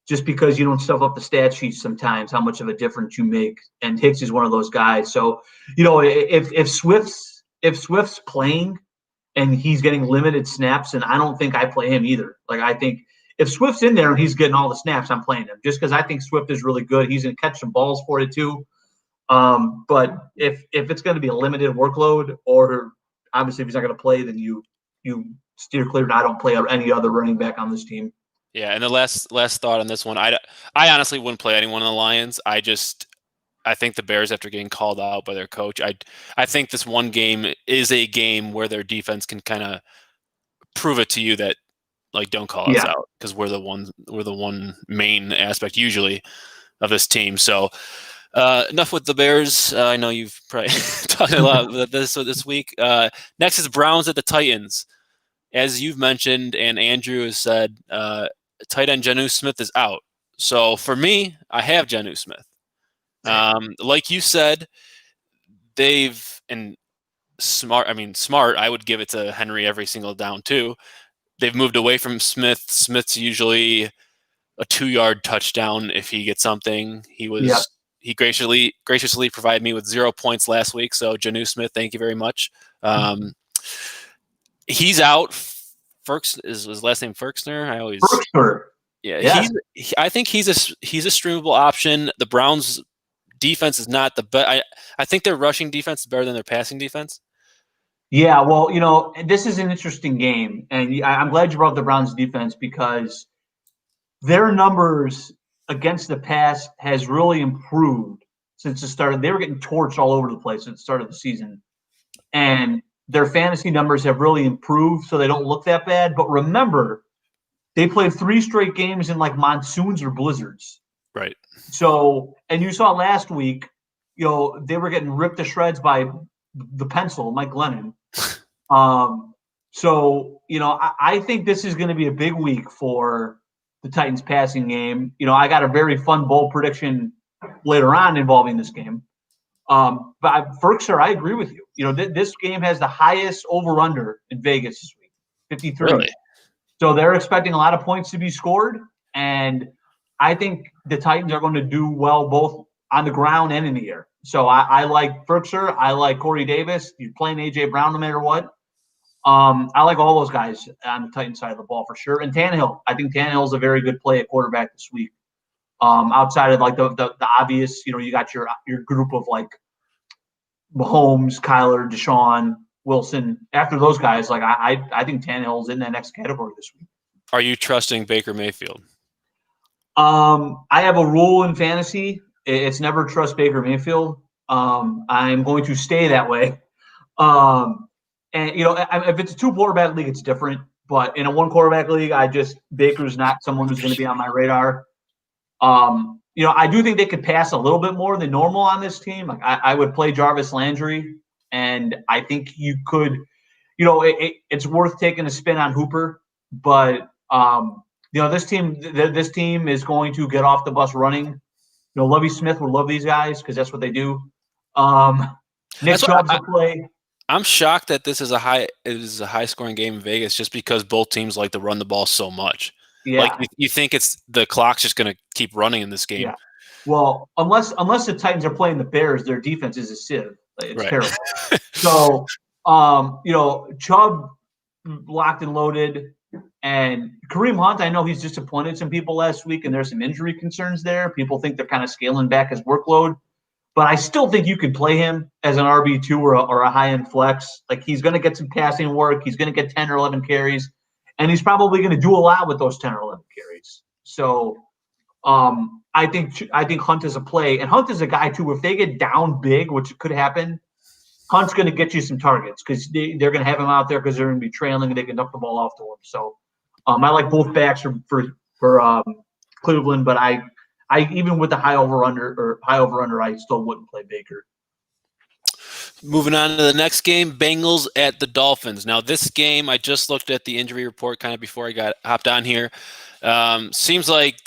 just because you don't stuff up the stat sheet sometimes how much of a difference you make. And Hicks is one of those guys. So if Swift's playing and he's getting limited snaps, and I don't think I play him either. Like I think if Swift's in there and he's getting all the snaps, I'm playing him just because I think Swift is really good. He's going to catch some balls for you too. But if it's going to be a limited workload, or obviously if he's not going to play, then you steer clear. I don't play any other running back on this team. Yeah, and the last thought on this one, I honestly wouldn't play anyone in the Lions. I think the Bears, after getting called out by their coach, I think this one game is a game where their defense can kind of prove it to you that don't call us out because we're the one main aspect usually of this team. So enough with the Bears. I know you've probably talked a lot about this week. Next is Browns at the Titans. As you've mentioned and Andrew has said, tight end Jonnu Smith is out. So for me, I have Jonnu Smith. Like you said, smart. I would give it to Henry every single down too. They've moved away from Smith. Smith's usually a 2-yard touchdown if he gets something. He graciously provided me with 0 points last week. So Jonnu Smith, thank you very much. He's out. Ferks is his last name Ferksner. I always Berkshire. yeah. Yes. I think he's a streamable option. The Browns defense is not the best. I think their rushing defense is better than their passing defense. Yeah, well, this is an interesting game, and I'm glad you brought up the Browns defense because their numbers against the pass has really improved since the start. They were getting torched all over the place at the start of the season, and their fantasy numbers have really improved, so they don't look that bad. But remember, they played 3 straight games in like monsoons or blizzards. Right. So, and you saw last week, they were getting ripped to shreds by the pencil, Mike Glennon. So, I think this is going to be a big week for the Titans passing game. I got a very fun bold prediction later on involving this game. But Ferkshire, I agree with you. This game has the highest over-under in Vegas this week, 53. Really? So they're expecting a lot of points to be scored, and I think the Titans are going to do well both on the ground and in the air. So I like Berkshire. I like Corey Davis. You're playing A.J. Brown no matter what. I like all those guys on the Titans side of the ball for sure. And Tannehill, I think Tannehill is a very good play at quarterback this week. Outside of like the obvious, you got your group of like Mahomes, Kyler, Deshaun, Wilson. After those guys, like I think Tannehill's in that next category this week. Are you trusting Baker Mayfield? I have a rule in fantasy. It's never trust Baker Mayfield. I'm going to stay that way. And if it's a 2 quarterback league, it's different. But in a 1 quarterback league, Baker's not someone who's going to be on my radar. I do think they could pass a little bit more than normal on this team. Like I would play Jarvis Landry, and I think you could, it's worth taking a spin on Hooper. But this team is going to get off the bus running. Lovie Smith will love these guys because that's what they do. Nick Chubb's a play. I'm shocked that this is a high scoring game in Vegas just because both teams like to run the ball so much. Yeah. Like you think it's the clock's just going to keep running in this game. Yeah. Well, unless the Titans are playing the Bears, their defense is a sieve. It's terrible. So, Chubb locked and loaded, and Kareem Hunt. I know he's disappointed some people last week, and there's some injury concerns there. People think they're kind of scaling back his workload, but I still think you can play him as an RB2 or a high end flex. Like he's going to get some passing work. He's going to get 10 or 11 carries. And he's probably going to do a lot with those 10 or 11 carries. So I think Hunt is a play. And Hunt is a guy, too, if they get down big, which could happen, Hunt's going to get you some targets because they're going to have him out there because they're going to be trailing and they can dump the ball off to him. So I like both backs for Cleveland, but I even with the high over-under, I still wouldn't play Baker. Moving on to the next game, Bengals at the Dolphins. Now, this game, I just looked at the injury report kind of before I hopped on here. Seems like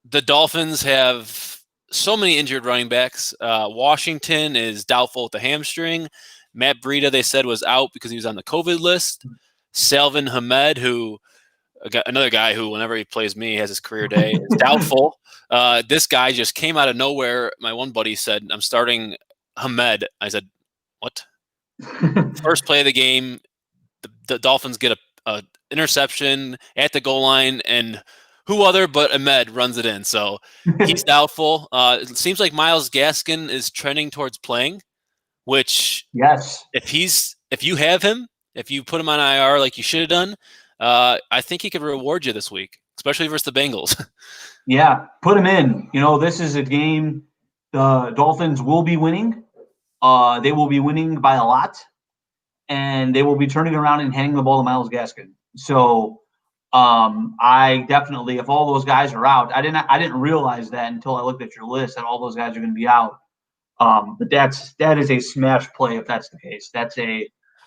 the Dolphins have so many injured running backs. Washington is doubtful with the hamstring. Matt Breida, they said, was out because he was on the COVID list. Salvin Ahmed, another guy who, whenever he plays me, has his career day, is doubtful. This guy just came out of nowhere. My one buddy said, I'm starting Ahmed. I said, what? First play of the game, the Dolphins get a interception at the goal line, and who other but Ahmed runs it in. So he's doubtful. It seems like Myles Gaskin is trending towards playing, which yes, if you have him, if you put him on IR like you should have done, I think he could reward you this week, especially versus the Bengals. Yeah, put him in. This is a game the Dolphins will be winning. They will be winning by a lot, and they will be turning around and handing the ball to Myles Gaskin. So I definitely, if all those guys are out, I didn't realize that until I looked at your list that all those guys are going to be out. But that is a smash play if that's the case.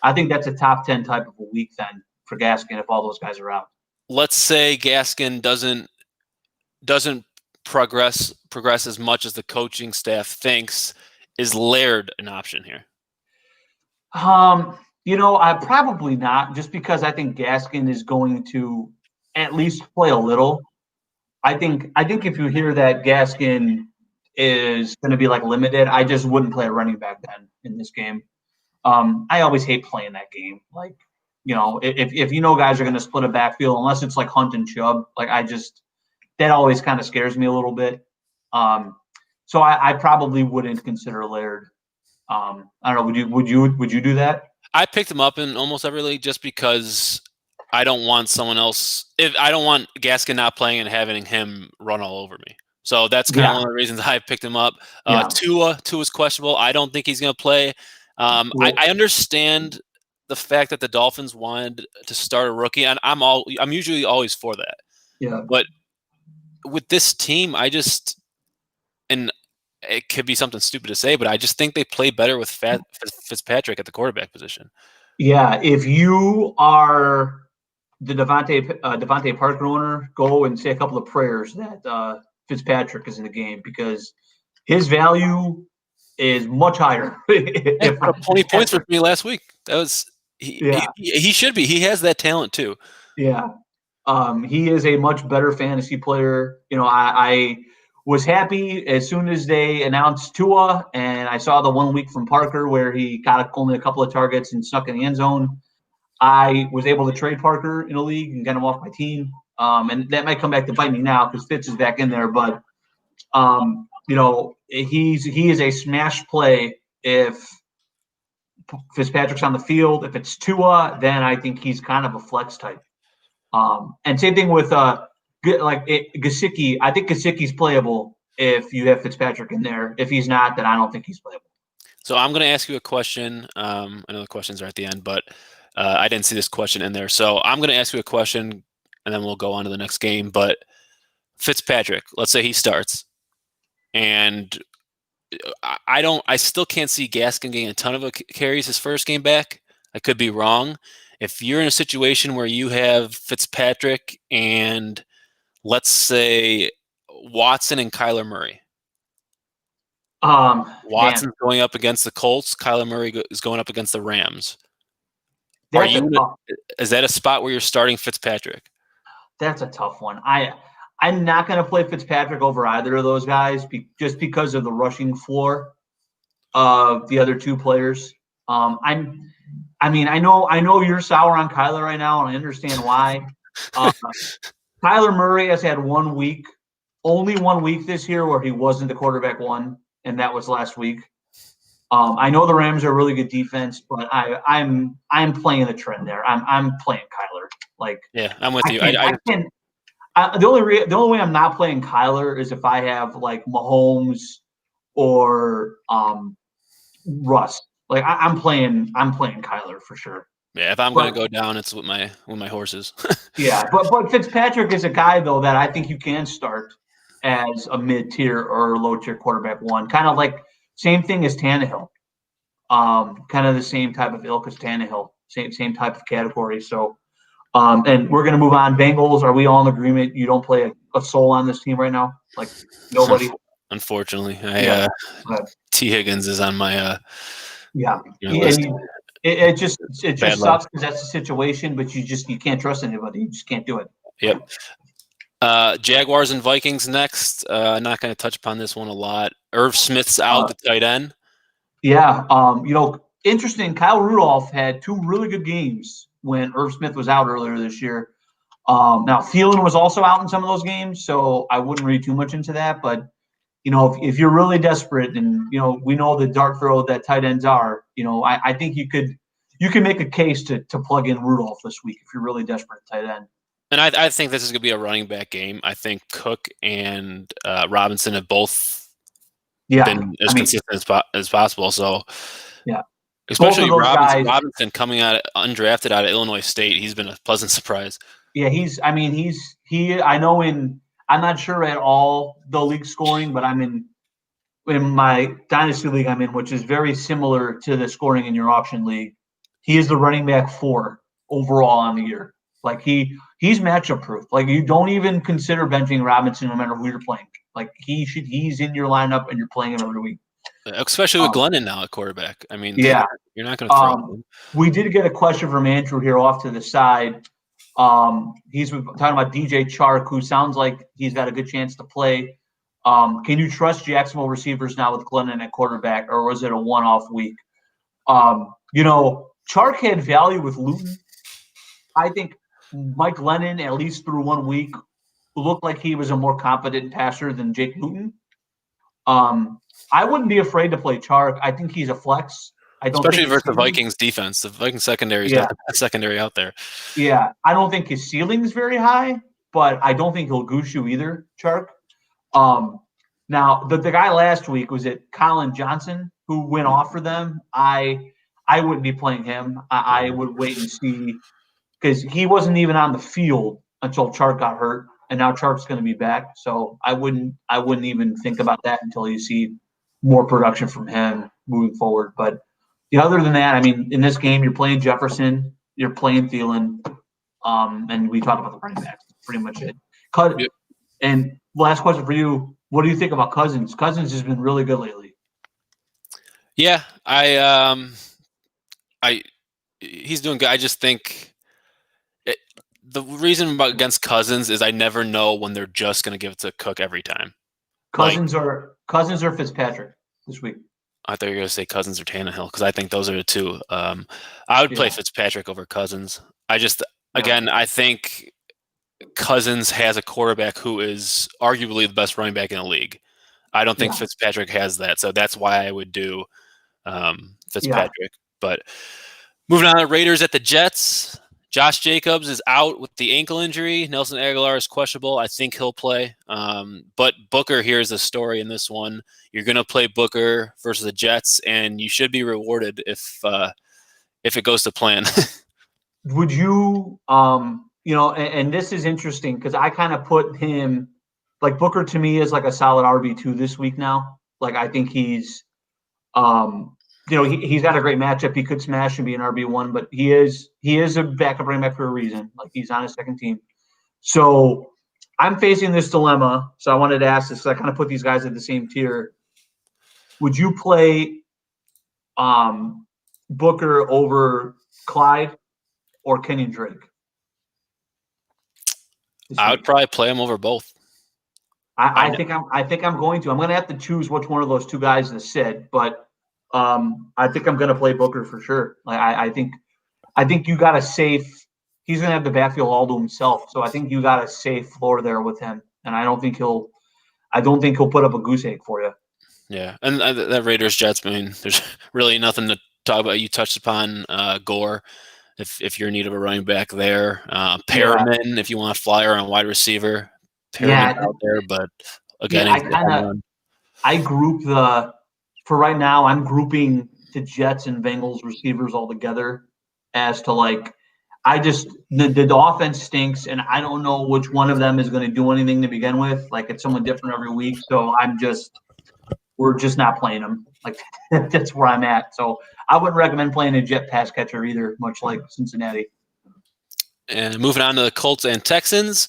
I think that's a top 10 type of a week then for Gaskin if all those guys are out. Let's say Gaskin doesn't progress as much as the coaching staff thinks. Is Laird an option here? I probably not, just because I think Gaskin is going to at least play a little. I think if you hear that Gaskin is going to be like limited, I just wouldn't play a running back then in this game. I always hate playing that game. Like, if you know guys are going to split a backfield, unless it's like Hunt and Chubb, like that always kind of scares me a little bit. So I probably wouldn't consider Laird. I don't know. Would you do that? I picked him up in almost every league just because I don't want someone else. If I don't want Gaskin not playing and having him run all over me. So that's kind of one of the reasons I picked him up. Tua's questionable. I don't think he's going to play. I understand the fact that the Dolphins wanted to start a rookie, and I'm usually always for that. Yeah. But with this team, and it could be something stupid to say, but I just think they play better with Fitzpatrick at the quarterback position. Yeah, if you are the Devontae Parker owner, go and say a couple of prayers that Fitzpatrick is in the game, because his value is much higher. 20 points for me last week. That was he should be. He has that talent too. Yeah. He is a much better fantasy player. I was happy as soon as they announced Tua, and I saw the 1 week from Parker where he got only a couple of targets and stuck in the end zone. I was able to trade Parker in a league and get him off my team. And that might come back to bite me now because Fitz is back in there. But, he is a smash play if Fitzpatrick's on the field. If it's Tua, then I think he's kind of a flex type. And same thing with Gesicki. I think Gesicki's playable if you have Fitzpatrick in there. If he's not, then I don't think he's playable. So I'm going to ask you a question. I know the questions are at the end, but I didn't see this question in there. So I'm going to ask you a question, and then we'll go on to the next game. But Fitzpatrick, let's say he starts, and I still can't see Gaskin getting a ton of carries his first game back. I could be wrong. If you're in a situation where you have Fitzpatrick and let's say Watson and Kyler Murray. Watson's going up against the Colts. Kyler Murray is going up against the Rams. Is that a spot where you're starting Fitzpatrick? That's a tough one. I'm not going to play Fitzpatrick over either of those guys just because of the rushing floor of the other two players. I know you're sour on Kyler right now, and I understand why. Kyler Murray has had only 1 week this year where he wasn't the quarterback one, and that was last week. I know the Rams are a really good defense, but I'm playing the trend there. I'm playing Kyler. I'm with you. The only way I'm not playing Kyler is if I have like Mahomes or Russ. Like I'm playing Kyler for sure. Yeah, if I'm going to go down, it's with my horses. Yeah, but Fitzpatrick is a guy though that I think you can start as a mid-tier or low-tier quarterback one, kind of like same thing as Tannehill. Kind of the same type of ilk as Tannehill, same type of category. So, and we're going to move on. Bengals, are we all in agreement? You don't play a soul on this team right now? Like nobody? Unfortunately. T. Higgins is on my list. It just sucks because that's the situation, but you can't trust anybody. You just can't do it. Yep. Jaguars and Vikings next. I'm not going to touch upon this one a lot. Irv Smith's out, the tight end. Yeah. Interesting. Kyle Rudolph had two really good games when Irv Smith was out earlier this year. Now Thielen was also out in some of those games, so I wouldn't read too much into that. But if you're really desperate, and we know the dart throw that tight ends are, I think you can make a case to plug in Rudolph this week if you're really desperate at tight end. And I think this is going to be a running back game. I think Cook and Robinson have both been as consistent as possible. So, especially Robinson coming out undrafted out of Illinois State, he's been a pleasant surprise. Yeah, I know I'm not sure at all the league scoring, but I'm in my dynasty league I'm in, which is very similar to the scoring in your option league. He is the running back 4 overall on the year. Like he's matchup proof. Like you don't even consider benching Robinson no matter who you're playing. Like he's in your lineup and you're playing him every week. Especially with Glennon now at quarterback. I mean, you're not going to throw him. We did get a question from Andrew here off to the side. He's talking about DJ Chark, who sounds like he's got a good chance to play. Can you trust Jacksonville receivers now with Glennon at quarterback, or was it a one-off week? Chark had value with Luton. I think Mike Lennon, at least through 1 week, looked like he was a more competent passer than Jake Luton. I wouldn't be afraid to play Chark. I think he's a flex. I don't Especially think versus the Vikings defense. The Vikings secondary is not the best secondary out there. Yeah, I don't think his ceiling is very high, but I don't think he'll goose you either, Chark. Now, the guy last week was it Colin Johnson, who went off for them. I wouldn't be playing him. I would wait and see because he wasn't even on the field until Chark got hurt, and now Chark's going to be back. So I wouldn't even think about that until you see more production from him moving forward. But other than that, I mean, in this game, you're playing Jefferson, you're playing Thielen, and we talked about the running backs. That's pretty much it. Yep. And last question for you: what do you think about Cousins? Cousins has been really good lately. Yeah, he's doing good. I just think the reason against Cousins is I never know when they're just going to give it to Cook every time. Cousins or Fitzpatrick this week. I thought you were going to say Cousins or Tannehill because I think those are the two. I would play Fitzpatrick over Cousins. Again, I think Cousins has a quarterback who is arguably the best running back in the league. I don't think Fitzpatrick has that, so that's why I would do Fitzpatrick. But moving on to Raiders at the Jets. Josh Jacobs is out with the ankle injury. Nelson Aguilar is questionable. I think he'll play. But Booker, here's the story in this one. You're going to play Booker versus the Jets, and you should be rewarded if it goes to plan. Would you, and this is interesting because I kind of put him, like Booker to me is like a solid RB2 this week now. Like I think he's, he's got a great matchup. He could smash and be an RB1, but he is a backup running back for a reason. Like he's on his second team. So I'm facing this dilemma. So I wanted to ask this. So I kind of put these guys at the same tier. Would you play Booker over Clyde or Kenyon Drake? I would probably play him over both. I think I'm going to. I'm going to have to choose which one of those two guys to sit, but I think I'm going to play Booker for sure. Like I think you got a safe. He's going to have the backfield all to himself, so I think you got a safe floor there with him, and I don't think he'll put up a goose egg for you. Yeah, and that Raiders Jets. I mean, there's really nothing to talk about. You touched upon Gore. If you're in need of a running back there, Perriman, if you want a flyer on wide receiver, Perriman's out there. But again, I group for right now. I'm grouping the Jets and Bengals receivers all together as to like the offense stinks, and I don't know which one of them is going to do anything to begin with. Like it's someone different every week, so we're just not playing them. Like that's where I'm at. So I wouldn't recommend playing a Jet pass catcher either, much like Cincinnati. And moving on to the Colts and Texans,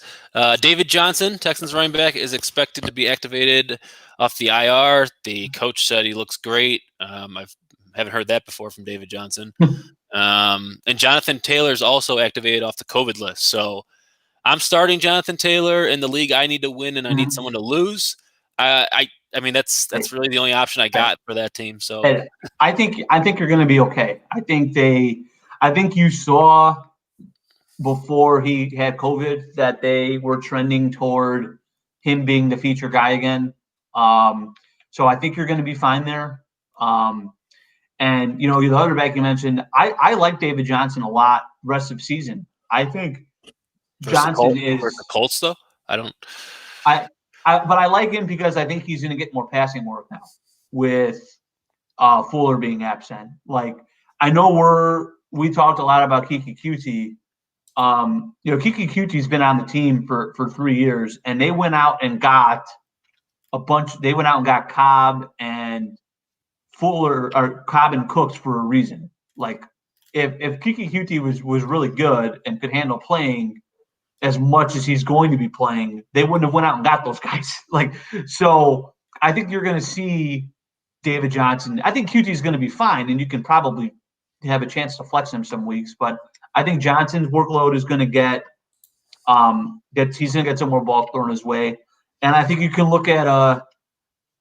David Johnson, Texans running back, is expected to be activated off the IR. The coach said he looks great. I haven't heard that before from David Johnson. And Jonathan Taylor is also activated off the COVID list. So I'm starting Jonathan Taylor in the league. I need to win, and I need someone to lose. I mean, that's really the only option I got for that team. So I think you're going to be okay. I think you saw before he had COVID that they were trending toward him being the feature guy again. So I think you're going to be fine there. And the other back you mentioned, I like David Johnson a lot rest of season. I think Johnson is the Colts though. But I like him because I think he's going to get more passing work now with Fuller being absent. Like I know we talked a lot about Kiki Cutie. Kiki Cutie's been on the team for 3 years, and they went out and got They went out and got Cobb and Fuller, or Cobb and Cooks for a reason. Like if Kiki Cutie was really good and could handle playing as much as he's going to be playing, they wouldn't have went out and got those guys. So I think you're going to see David Johnson. I think QT is going to be fine, and you can probably have a chance to flex him some weeks. But I think Johnson's workload is going to get he's going to get some more balls thrown his way. And I think you can look at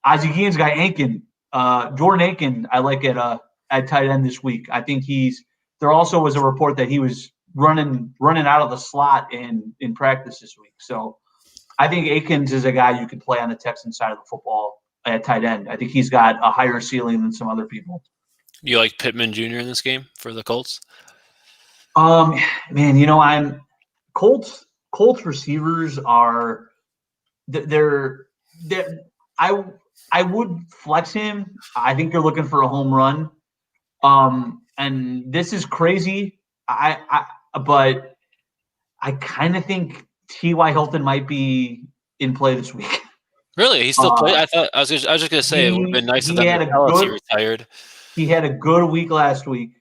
Ozzie Guillen's guy, Aiken. Jordan Aiken, I like at at tight end this week. I think there also was a report that he was running out of the slot in practice this week. So I think Akins is a guy you can play on the Texans side of the football at tight end. I think he's got a higher ceiling than some other people. You like Pittman Jr. in this game for the Colts? Man, I'm Colts receivers are they're I would flex him. I think you're looking for a home run. And this is crazy. But I kind of think T.Y. Hilton might be in play this week. Really? He still played? I was just going to say it would have been nice of them to tell us he retired. He had a good week last week.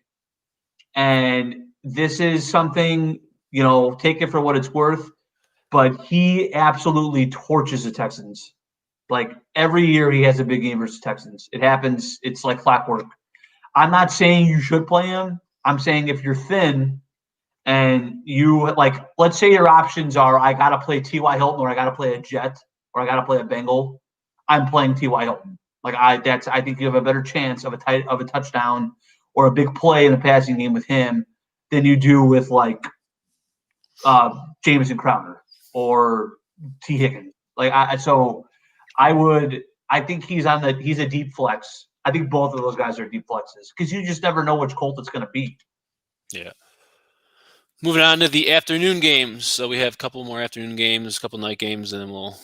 And this is something, take it for what it's worth. But he absolutely torches the Texans. Like every year he has a big game versus Texans. It happens. It's like clockwork. I'm not saying you should play him. I'm saying if you're thin and you let's say your options are I got to play T.Y. Hilton or I got to play a Jet or I got to play a Bengal, I'm playing T.Y. Hilton. I think you have a better chance of a touchdown or a big play in the passing game with him than you do with Jameson Crowder or T. Higgins. I think he's a deep flex. I think both of those guys are deep flexes because you just never know which Colt it's going to be. Yeah. Moving on to the afternoon games. So we have a couple more afternoon games, a couple night games, and then we'll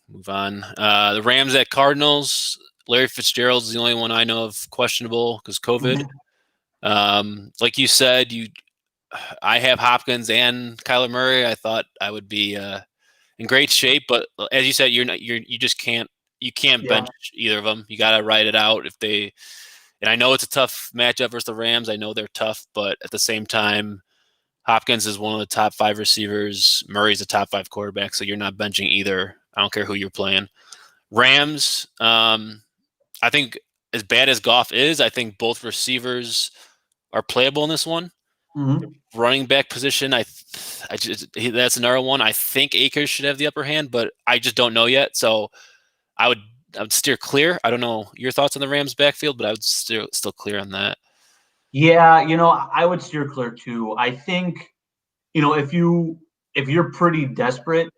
move on. The Rams at Cardinals. Larry Fitzgerald's the only one I know of questionable because COVID. Like you said, I have Hopkins and Kyler Murray. I thought I would be in great shape, but as you said, you just can't bench either of them. You got to ride it out and I know it's a tough matchup versus the Rams. I know they're tough, but at the same time, Hopkins is one of the top 5 receivers. Murray's a top 5 quarterback, so you're not benching either. I don't care who you're playing. Rams, I think as bad as Goff is, I think both receivers are playable in this one. Mm-hmm. Running back position, that's another one. I think Akers should have the upper hand, but I just don't know yet. So I would steer clear. I don't know your thoughts on the Rams backfield, but I would still clear on that. Yeah, I would steer clear too. I think, if you're pretty desperate,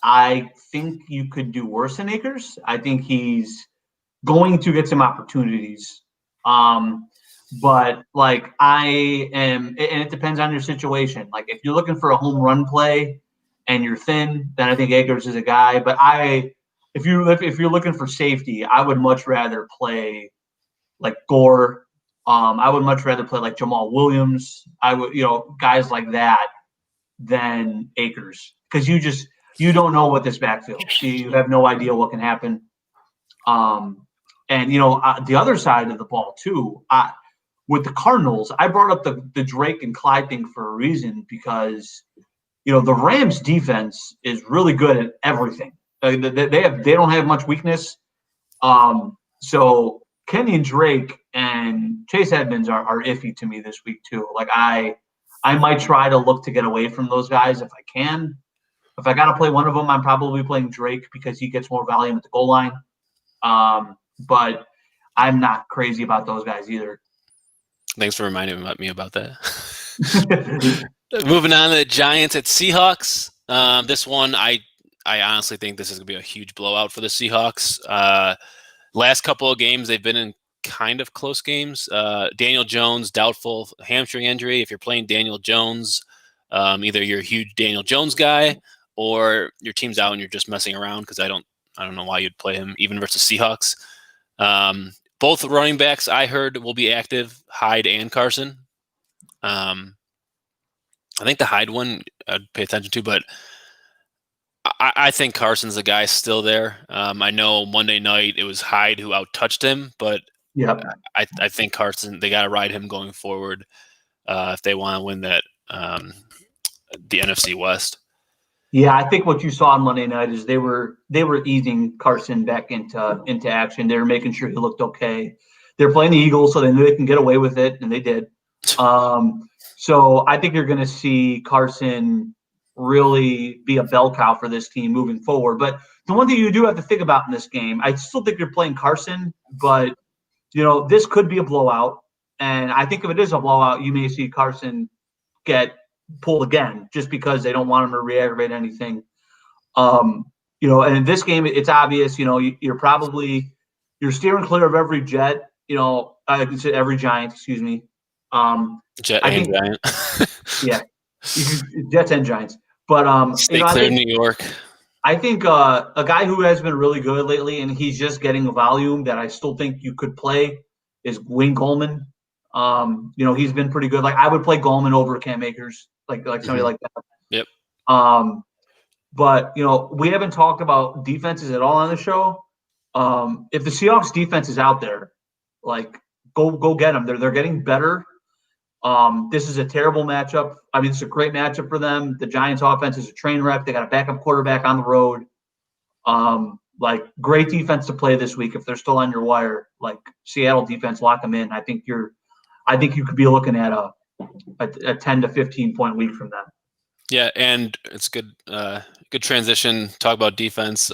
I think you could do worse than Akers. I think he's going to get some opportunities. But I am, and it depends on your situation. If you're looking for a home run play and you're thin, then I think Akers is a guy. But if you're looking for safety, I would much rather play Gore. I would much rather play Jamal Williams. I would, guys like that than Akers because you don't know what this backfield. You have no idea what can happen. And the other side of the ball too. With the Cardinals, I brought up the Drake and Clyde thing for a reason because, the Rams defense is really good at everything. They don't have much weakness. So Kenyon Drake and Chase Edmonds are iffy to me this week too. I might try to look to get away from those guys if I can. If I got to play one of them, I'm probably playing Drake because he gets more volume at the goal line. But I'm not crazy about those guys either. Thanks for reminding me about that. Moving on to the Giants at Seahawks. This one, I honestly think this is going to be a huge blowout for the Seahawks. Last couple of games, they've been in kind of close games. Daniel Jones, doubtful hamstring injury. If you're playing Daniel Jones, either you're a huge Daniel Jones guy or your team's out and you're just messing around because I don't know why you'd play him even versus Seahawks. Both running backs I heard will be active, Hyde and Carson. I think the Hyde one I'd pay attention to, but I think Carson's the guy still there. I know Monday night it was Hyde who out-touched him, but I think Carson, they got to ride him going forward if they want to win that the NFC West. Yeah, I think what you saw on Monday night is they were easing Carson back into action. They were making sure he looked okay. They're playing the Eagles, so they knew they can get away with it, and they did. So I think you're going to see Carson really be a bell cow for this team moving forward. But the one thing you do have to think about in this game, I still think you're playing Carson, but this could be a blowout. And I think if it is a blowout, you may see Carson get pulled again just because they don't want him to re-aggravate anything. And in this game, it's obvious, you're steering clear of every Jet, I can say every Giant, excuse me. Jet I and think, Giant. yeah, Jets and Giants. But, Stay clear of New York. I think a guy who has been really good lately, and he's just getting a volume that I still think you could play, is Wayne Goldman. He's been pretty good. Like I would play Goldman over Cam Akers, like somebody like that. Yep. But we haven't talked about defenses at all on the show. If the Seahawks defense is out there, like go get them. They're getting better. This is a terrible matchup. I mean, it's a great matchup for them. The Giants offense is a train wreck. They got a backup quarterback on the road. Like great defense to play this week if they're still on your wire. Like Seattle defense, lock them in. I think you could be looking at a 10 to 15 point week from them. Yeah, and it's good. Good transition. Talk about defense.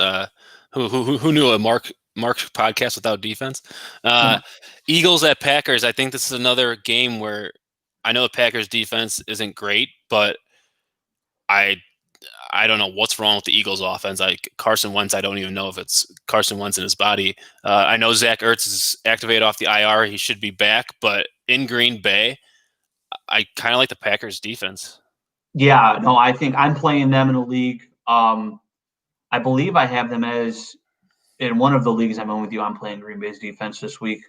Who knew a Mark podcast without defense? Eagles at Packers. I think this is another game where I know the Packers defense isn't great, but I don't know what's wrong with the Eagles offense. Like Carson Wentz, I don't even know if it's Carson Wentz in his body. I know Zach Ertz is activated off the IR. He should be back, but in Green Bay, I kind of like the Packers defense. Yeah, no, I think I'm playing them in a league. I believe I have them as in one of the leagues I'm in with you. I'm playing Green Bay's defense this week.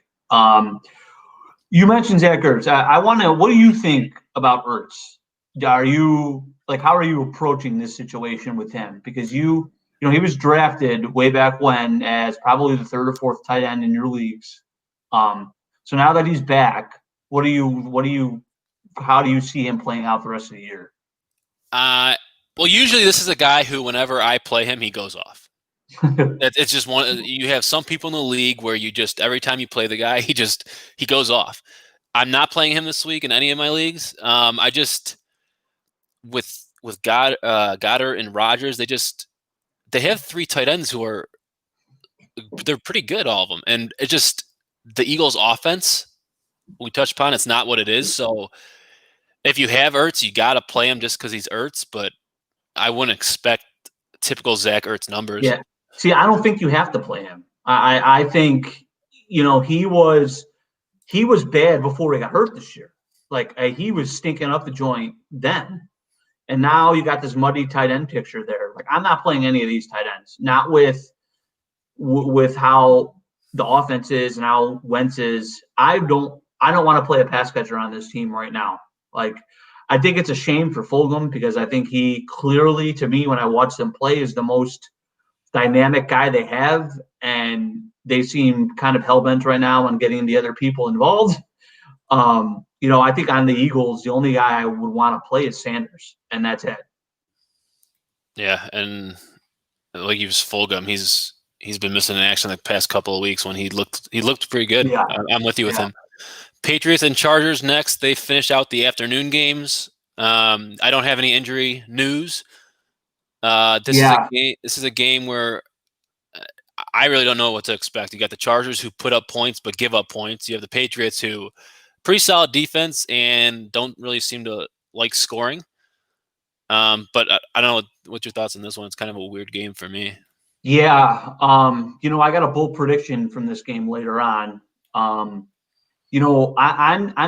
You mentioned Zach Ertz. I want to. What do you think about Ertz? How are you approaching this situation with him? Because he was drafted way back when as probably the third or fourth tight end in your leagues. So now that he's back, how do you see him playing out the rest of the year? Well, usually this is a guy who, whenever I play him, he goes off. It's just one. You have some people in the league where you just every time you play the guy, he goes off. I'm not playing him this week in any of my leagues. I just with Goddard and Rodgers, they have three tight ends who they're pretty good, all of them, and it just the Eagles' offense we touched upon. It's not what it is. So if you have Ertz, you got to play him just because he's Ertz, but I wouldn't expect typical Zach Ertz numbers. Yeah. See, I don't think you have to play him. I think, he was bad before he got hurt this year. Like he was stinking up the joint then. And now you got this muddy tight end picture there. Like I'm not playing any of these tight ends, not with how the offense is and how Wentz is. I don't want to play a pass catcher on this team right now. Like, I think it's a shame for Fulgham because I think he clearly, to me, when I watch them play, is the most dynamic guy they have, and they seem kind of hell-bent right now on getting the other people involved. I think on the Eagles, the only guy I would want to play is Sanders, and that's it. Yeah, and like you've Fulgham, he's been missing in action the past couple of weeks when he looked pretty good. Yeah. I'm with you with him. Patriots and Chargers next. They finish out the afternoon games. I don't have any injury news. This is a game where I really don't know what to expect. You got the Chargers who put up points but give up points. You have the Patriots who pretty solid defense and don't really seem to like scoring. But I don't know what's your thoughts on this one. It's kind of a weird game for me. Yeah. I got a bold prediction from this game later on. I'm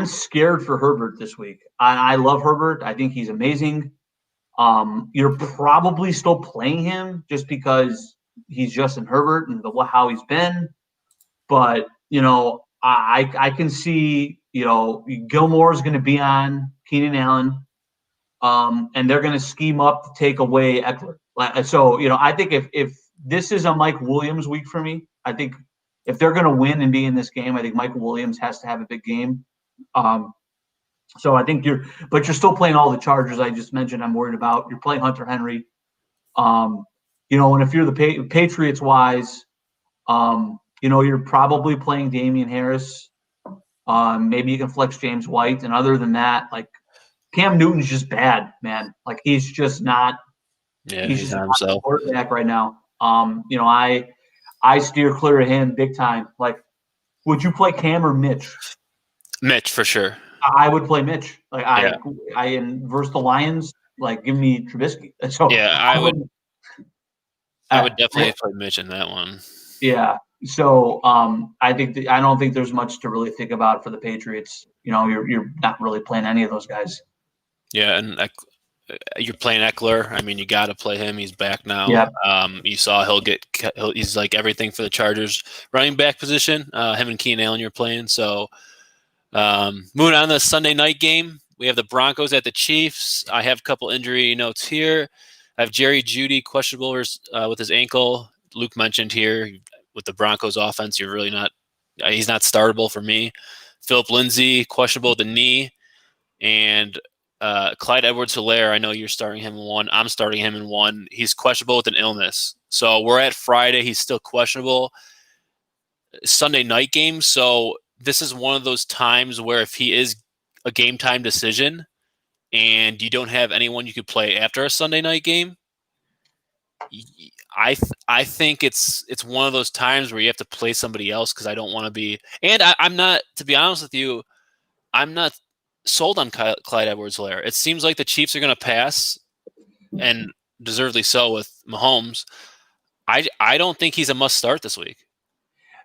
scared for Herbert this week. I love Herbert. I think he's amazing. You're probably still playing him just because he's Justin Herbert and how he's been. But, I can see, Gilmore is going to be on Keenan Allen, and they're going to scheme up to take away Eckler. So, I think if this is a Mike Williams week for me, I think if they're going to win and be in this game, I think Michael Williams has to have a big game. So I think you're still playing all the Chargers I just mentioned. I'm worried about. You're playing Hunter Henry. And if you're the Patriots wise, you're probably playing Damian Harris. Maybe you can flex James White. And other than that, like Cam Newton's just bad, man. Like he's just not. Yeah, he's just not a quarterback right now. I steer clear of him big time. Like, would you play Cam or Mitch? Mitch for sure. I would play Mitch. Like Yeah, versus the Lions, like give me Trubisky. So yeah. I would. I would I definitely play Mitch in that one. Yeah. So I don't think there's much to really think about for the Patriots. You're not really playing any of those guys. Yeah, and you're playing Eckler. I mean, you got to play him. He's back now. Yeah. You saw he's like everything for the Chargers running back position. Him and Keenan Allen you're playing. So moving on to the Sunday night game, we have the Broncos at the Chiefs. I have a couple injury notes here. I have Jerry Jeudy questionable with his ankle. Luke mentioned here with the Broncos offense, you're really not. He's not startable for me. Philip Lindsay questionable with the knee, and Clyde Edwards-Helaire, I know you're starting him in one. I'm starting him in one. He's questionable with an illness. So we're at Friday. He's still questionable. Sunday night game. So this is one of those times where if he is a game time decision and you don't have anyone you could play after a Sunday night game, I think it's one of those times where you have to play somebody else because I don't want to be. And I'm not, to be honest with you, I'm not sold on Clyde Edwards-Helaire. It seems like the Chiefs are going to pass, and deservedly so with Mahomes. I don't think he's a must start this week.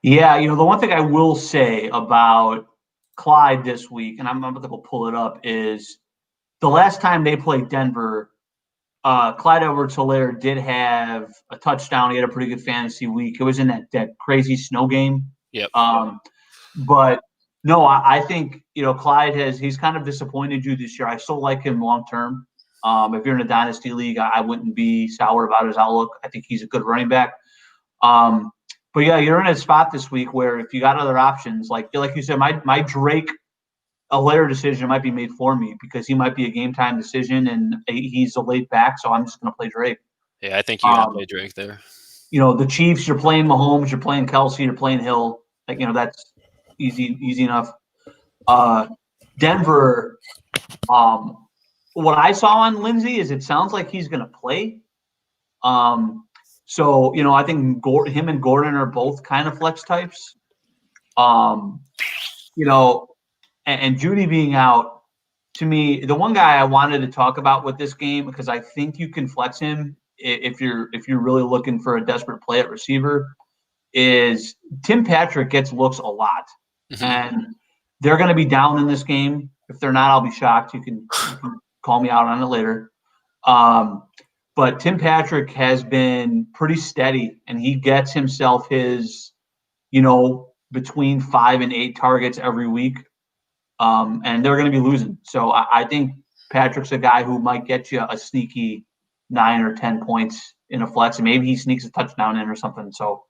Yeah, the one thing I will say about Clyde this week, and I'm about to go pull it up, is the last time they played Denver, Clyde Edwards-Helaire did have a touchdown. He had a pretty good fantasy week. It was in that crazy snow game. Yep. But no, I think Clyde he's kind of disappointed you this year. I still like him long term. If you're in a dynasty league, I wouldn't be sour about his outlook. I think he's a good running back. But yeah, you're in a spot this week where if you got other options, like you said, my Drake Helaire decision might be made for me because he might be a game time decision and he's a late back, so I'm just going to play Drake. Yeah, I think you got to play Drake there. The Chiefs, you're playing Mahomes, you're playing Kelsey, you're playing Hill. Like that's easy enough. Denver, what I saw on Lindsay is it sounds like he's going to play. So I think him and Gordon are both kind of flex types. And Jeudy being out, to me, the one guy I wanted to talk about with this game, because I think you can flex him if you're really looking for a desperate play at receiver, is Tim Patrick gets looks a lot. Mm-hmm. And they're going to be down in this game. If they're not, I'll be shocked. You can call me out on it later. But Tim Patrick has been pretty steady, and he gets himself his, between 5 and 8 targets every week. And they're going to be losing. So I think Patrick's a guy who might get you a sneaky 9 or 10 points in a flex, and maybe he sneaks a touchdown in or something. So,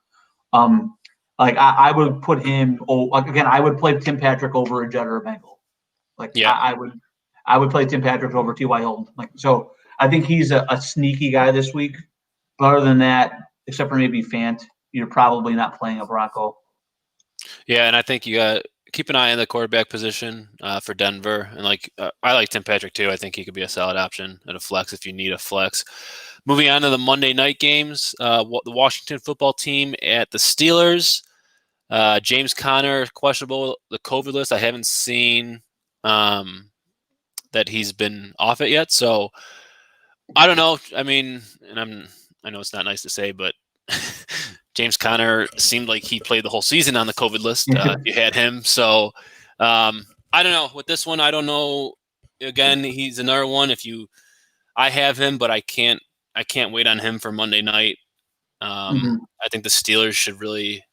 I would put him. I would play Tim Patrick over a Jet or a Bengal. I would play Tim Patrick over T.Y. Hilton. So I think he's a sneaky guy this week. But other than that, except for maybe Fant, you're probably not playing a Bronco. Yeah, and I think you got keep an eye on the quarterback position for Denver. And I like Tim Patrick too. I think he could be a solid option at a flex if you need a flex. Moving on to the Monday night games, the Washington football team at the Steelers. James Conner, questionable, the COVID list. I haven't seen that he's been off it yet. So I don't know. I mean, and I know it's not nice to say, but James Conner seemed like he played the whole season on the COVID list. You had him. So I don't know. With this one, I don't know. Again, he's another one. I have him, but I can't wait on him for Monday night. I think the Steelers should really.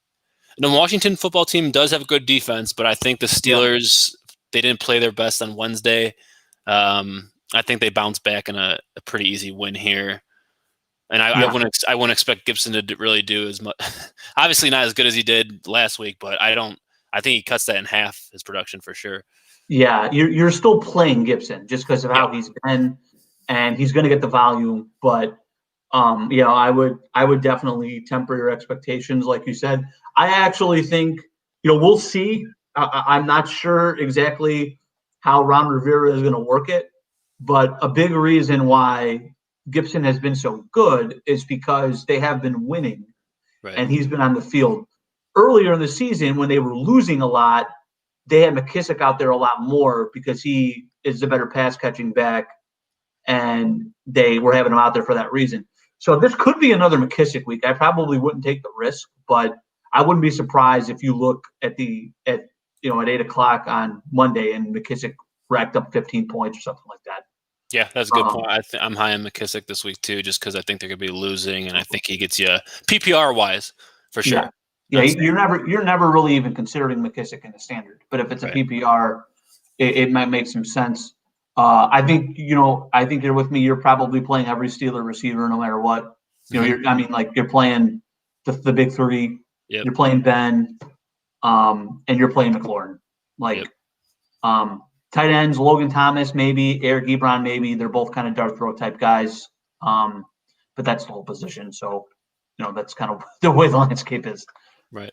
The Washington football team does have a good defense, but I think the Steelers, they didn't play their best on Wednesday. I think they bounced back in a pretty easy win here. And I wouldn't expect Gibson to really do as much. Obviously not as good as he did last week, but I think he cuts that in half, his production for sure. Yeah, you're still playing Gibson just because of how he's been, and he's going to get the volume. But I would definitely temper your expectations, like you said. I actually think we'll see. I'm not sure exactly how Ron Rivera is going to work it, but a big reason why Gibson has been so good is because they have been winning, and he's been on the field. Earlier in the season, when they were losing a lot, they had McKissick out there a lot more because he is the better pass catching back, and they were having him out there for that reason. So this could be another McKissick week. I probably wouldn't take the risk, but I wouldn't be surprised if you look at 8:00 on Monday and McKissick racked up 15 points or something like that. Yeah, that's a good point. I'm high on McKissick this week too, just because I think they're going to be losing, and I think he gets you PPR wise for sure. Yeah, you're never really even considering McKissick in the standard, but if it's a PPR, it might make some sense. I think you're with me. You're probably playing every Steeler receiver no matter what. You're playing the big three. Yep. You're playing Ben, and you're playing McLaurin. Tight ends, Logan Thomas, maybe Eric Ebron, maybe they're both kind of dart throw type guys. But that's the whole position. So, that's kind of the way the landscape is. Right.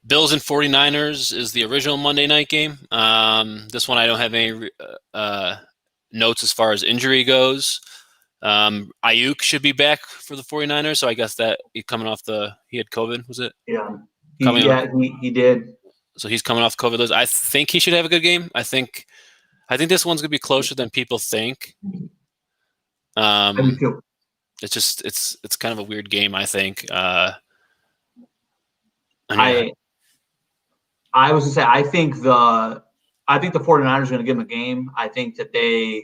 Bills and 49ers is the original Monday night game. This one I don't have any notes as far as injury goes. Ayuk should be back for the 49ers, so I guess that he had COVID, was it? Yeah. He did. So he's coming off COVID list. I think he should have a good game. I think this one's gonna be closer than people think. It's just it's kind of a weird game, I think. I was gonna say I think the 49ers are gonna give them a game. I think that they're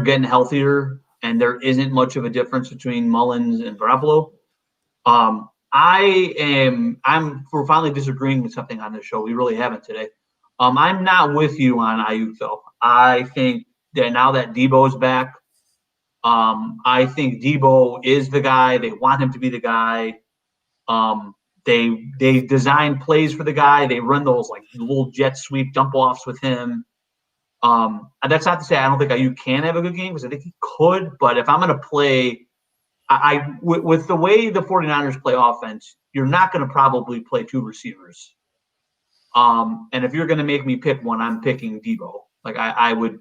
getting healthier and there isn't much of a difference between Mullins and Garoppolo. We're finally disagreeing with something on this show. We really haven't today. I'm not with you on Ayuk though. I think that now that Debo's back, I think Debo is the guy. They want him to be the guy. They design plays for the guy. They run those like little jet sweep dump offs with him. That's not to say I don't think Ayuk can have a good game because I think he could. But if I'm going to play, with the way the 49ers play offense, you're not going to probably play two receivers. And if you're going to make me pick one, I'm picking Debo. I would.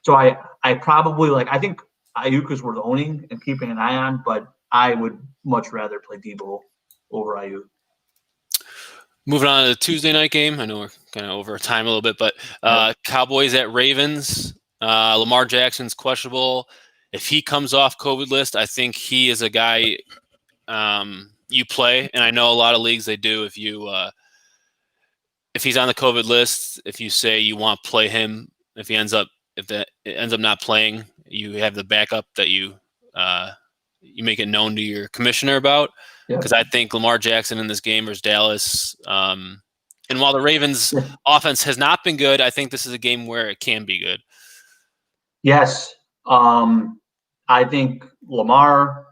So I probably I think Ayuk is worth owning and keeping an eye on, but I would much rather play Debo over Ayuk. Moving on to the Tuesday night game. I know we're kind of over time a little bit, but Cowboys at Ravens. Lamar Jackson's questionable. If he comes off COVID list, I think he is a guy you play, and I know a lot of leagues they do. If he's on the COVID list, if you say you want to play him, if it ends up not playing, you have the backup that you make it known to your commissioner about. Because I think Lamar Jackson in this game versus Dallas, and while the Ravens' offense has not been good, I think this is a game where it can be good. Yes, I think Lamar,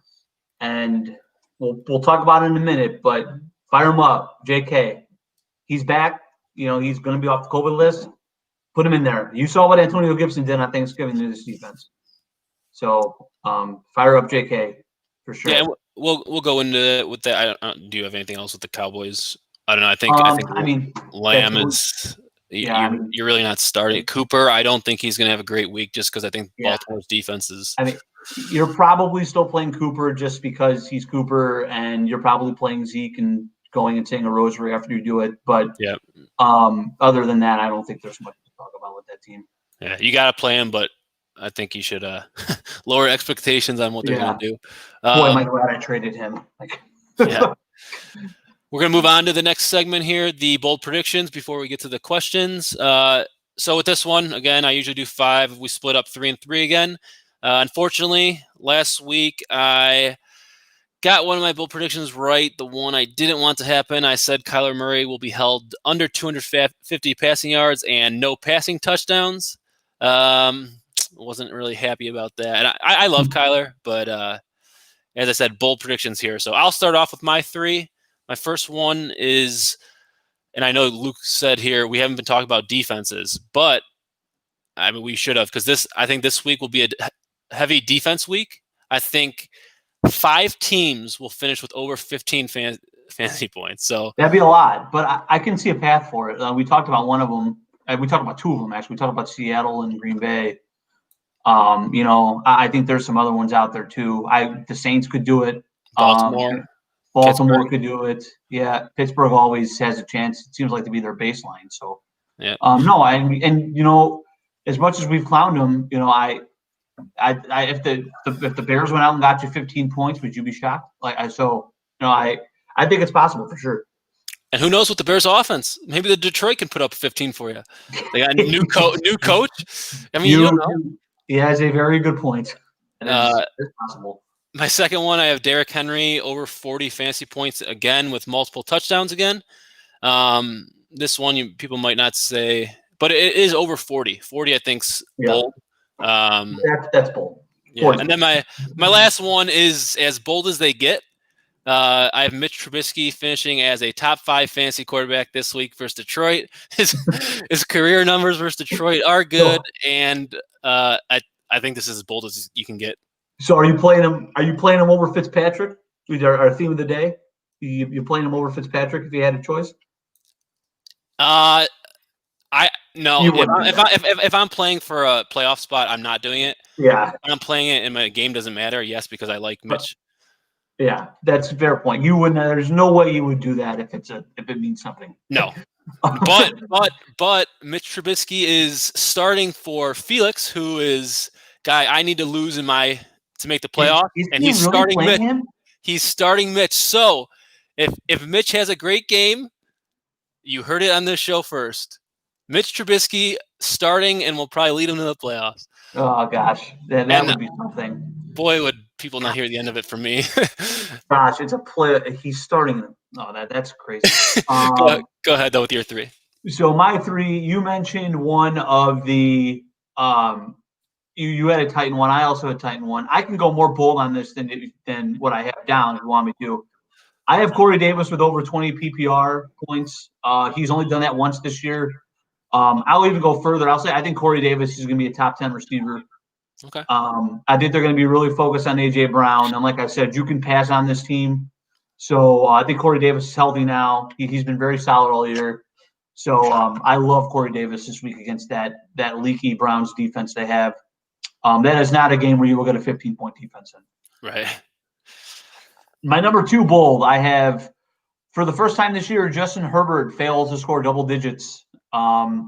and we'll talk about it in a minute, but fire him up, JK. He's back. He's going to be off the COVID list. Put him in there. You saw what Antonio Gibson did on Thanksgiving to this defense. So fire up JK for sure. Yeah, we'll go into it with that. Do you have anything else with the Cowboys? I don't know. I think Lamb is. You're really not starting Cooper. I don't think he's going to have a great week just because I think Baltimore's defense is. You're probably still playing Cooper just because he's Cooper, and you're probably playing Zeke and going and saying a rosary after you do it. But other than that, I don't think there's much to talk about with that team. Yeah, you got to play him, but I think you should lower expectations on what they're going to do. Boy, am I glad I traded him. Yeah. We're going to move on to the next segment here, the bold predictions, before we get to the questions. So with this one, again, I usually do 5. We split up 3 and 3 again. Unfortunately, last week I got one of my bold predictions right. The one I didn't want to happen. I said Kyler Murray will be held under 250 passing yards and no passing touchdowns. Wasn't really happy about that. And I love Kyler, but as I said, bold predictions here. So I'll start off with my 3. My first one is, and I know Luke said here, we haven't been talking about defenses, but we should have, because I think this week will be a heavy defense week. I think 5 teams will finish with over 15 fantasy points. So that'd be a lot, but I can see a path for it. We talked about one of them. We talked about 2 of them, actually. We talked about Seattle and Green Bay. I think there's some other ones out there too. The Saints could do it. Baltimore could do it. Yeah, Pittsburgh always has a chance. It seems like to be their baseline. So Yeah. No, and as much as we've clowned him, if the Bears went out and got you 15 points, would you be shocked? I think it's possible for sure. And who knows with the Bears offense? Maybe the Detroit can put up 15 for you. They got a new coach. I mean, you don't know. He has a very good point. It's possible. My second one, I have Derrick Henry over 40 fantasy points again with multiple touchdowns again. This one people might not say, but it is over 40. 40, I think's bold. That's bold. Yeah, and then my last one is as bold as they get. I have Mitch Trubisky finishing as a top 5 fantasy quarterback this week versus Detroit. His career numbers versus Detroit are good, and I think this is as bold as you can get. So are you playing him? Are you playing him over Fitzpatrick? Our theme of the day. You playing him over Fitzpatrick if you had a choice? No. If I'm playing for a playoff spot, I'm not doing it. Yeah. When I'm playing it and my game doesn't matter, yes, because I like Mitch. Yeah, that's a fair point. You wouldn't. There's no way you would do that if it means something. No. But Mitch Trubisky is starting for Felix, who is guy I need to lose to make the playoff, and he's starting Mitch. He's starting Mitch. So if Mitch has a great game, you heard it on this show first. Mitch Trubisky starting and will probably lead him to the playoffs. Oh gosh, that would be something. Boy, would people not hear the end of it from me. Gosh, it's a play. He's starting. Oh, that's crazy. Go ahead though with your 3. So my 3, you mentioned one of the you had a Titan one. I also had a Titan one. I can go more bold on this than what I have down if you want me to. I have Corey Davis with over 20 PPR points. He's only done that once this year. I'll even go further. I'll say I think Corey Davis is going to be a top 10 receiver. Okay. I think they're going to be really focused on A.J. Brown. And like I said, you can pass on this team. So I think Corey Davis is healthy now. He's been very solid all year. So I love Corey Davis this week against that leaky Browns defense they have. That is not a game where you will get a 15-point defense in. Right. My number 2 bold, I have, for the first time this year, Justin Herbert fails to score double digits. I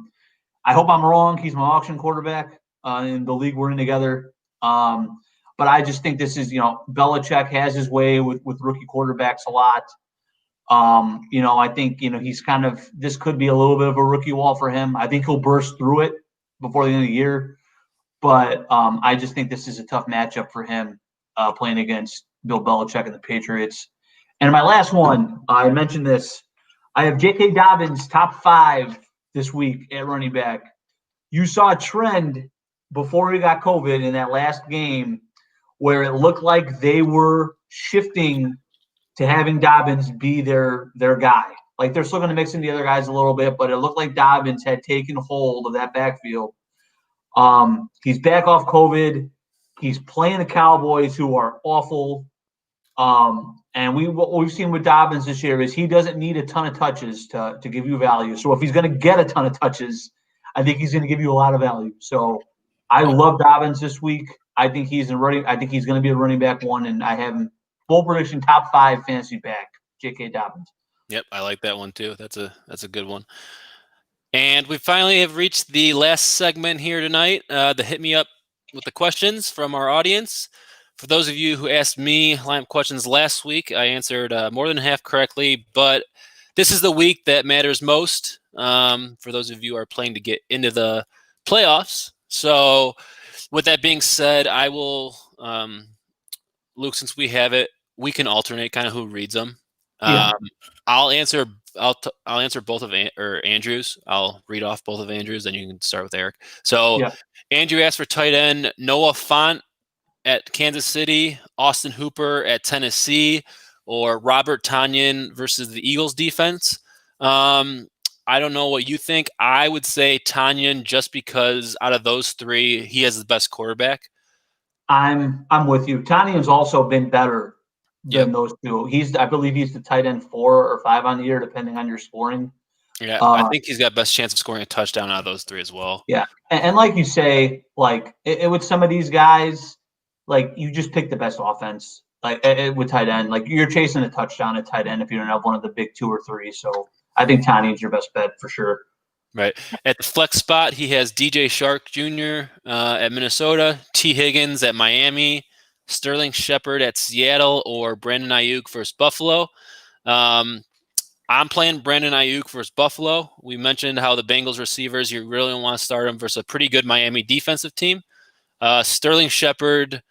hope I'm wrong. He's my auction quarterback in the league we're in together. But I just think this is, Belichick has his way with rookie quarterbacks a lot. I think, he's this could be a little bit of a rookie wall for him. I think he'll burst through it before the end of the year. But I just think this is a tough matchup for him playing against Bill Belichick and the Patriots. And my last one, I mentioned this. I have J.K. Dobbins top 5 this week at running back. You saw a trend before he got COVID in that last game where it looked like they were shifting to having Dobbins be their guy. Like they're still going to mix in the other guys a little bit, but it looked like Dobbins had taken hold of that backfield. He's back off COVID. He's playing the Cowboys, who are awful. And what we've seen with Dobbins this year is he doesn't need a ton of touches to give you value. So if he's going to get a ton of touches, I think he's going to give you a lot of value. So I love Dobbins this week. I think he's going to be a running back 1, and I have him full prediction top 5 fantasy back, J.K. Dobbins. Yep, I like that one too. That's a good one. And we finally have reached the last segment here tonight. The hit me up with the questions from our audience. For those of you who asked me lineup questions last week, I answered more than half correctly, but this is the week that matters most for those of you who are playing to get into the playoffs. So with that being said, I will, Luke, since we have it, we can alternate kind of who reads them. Yeah. I'll answer both of Andrew's. I'll read off both of Andrew's, then you can start with Eric. So yeah. Andrew asked for tight end Noah Fant at Kansas City, Austin Hooper at Tennessee, or Robert Tonyan versus the Eagles defense. I don't know what you think. I would say Tonyan just because out of those 3, he has the best quarterback. I'm with you. Tonyan's also been better than those 2. I believe he's the tight end 4 or 5 on the year, depending on your scoring. Yeah, I think he's got best chance of scoring a touchdown out of those 3 as well. Yeah, and like you say, like with some of these guys, like you just pick the best offense. Like with tight end, like you're chasing a touchdown at tight end if you don't have one of the big 2 or 3. So I think Tanyan's your best bet for sure. Right. At the flex spot, he has DJ Shark Jr. At Minnesota, T. Higgins at Miami, Sterling Shepard at Seattle, or Brandon Ayuk versus Buffalo. I'm playing Brandon Ayuk versus Buffalo. We mentioned how the Bengals receivers, you really don't want to start them versus a pretty good Miami defensive team. Sterling Shepard,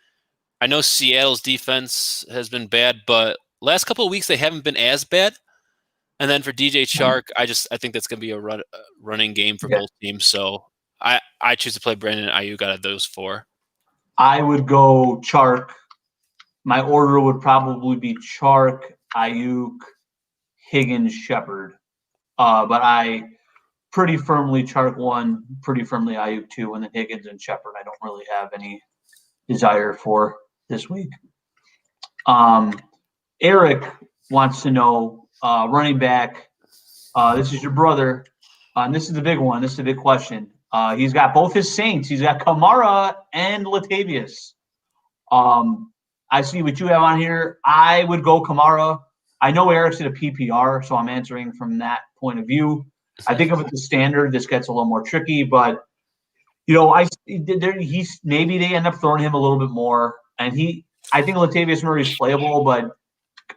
I know Seattle's defense has been bad, but last couple of weeks they haven't been as bad. And then for DJ Chark, I think that's going to be a running game for both teams. So I choose to play Brandon Ayuk out of those four. I would go Chark. My order would probably be Chark, Ayuk, Higgins, Shepard. But I pretty firmly Chark 1, pretty firmly Ayuk 2, and then Higgins and Shepard I don't really have any desire for this week. Eric wants to know, running back, this is your brother, and this is the big one. This is the big question. He's got both his Saints. He's got Kamara and Latavius. I see what you have on here. I would go Kamara. I know Eric's in a PPR, so I'm answering from that point of view. I think if it's the standard, this gets a little more tricky, but maybe they end up throwing him a little bit more, and I think Latavius Murray's playable, but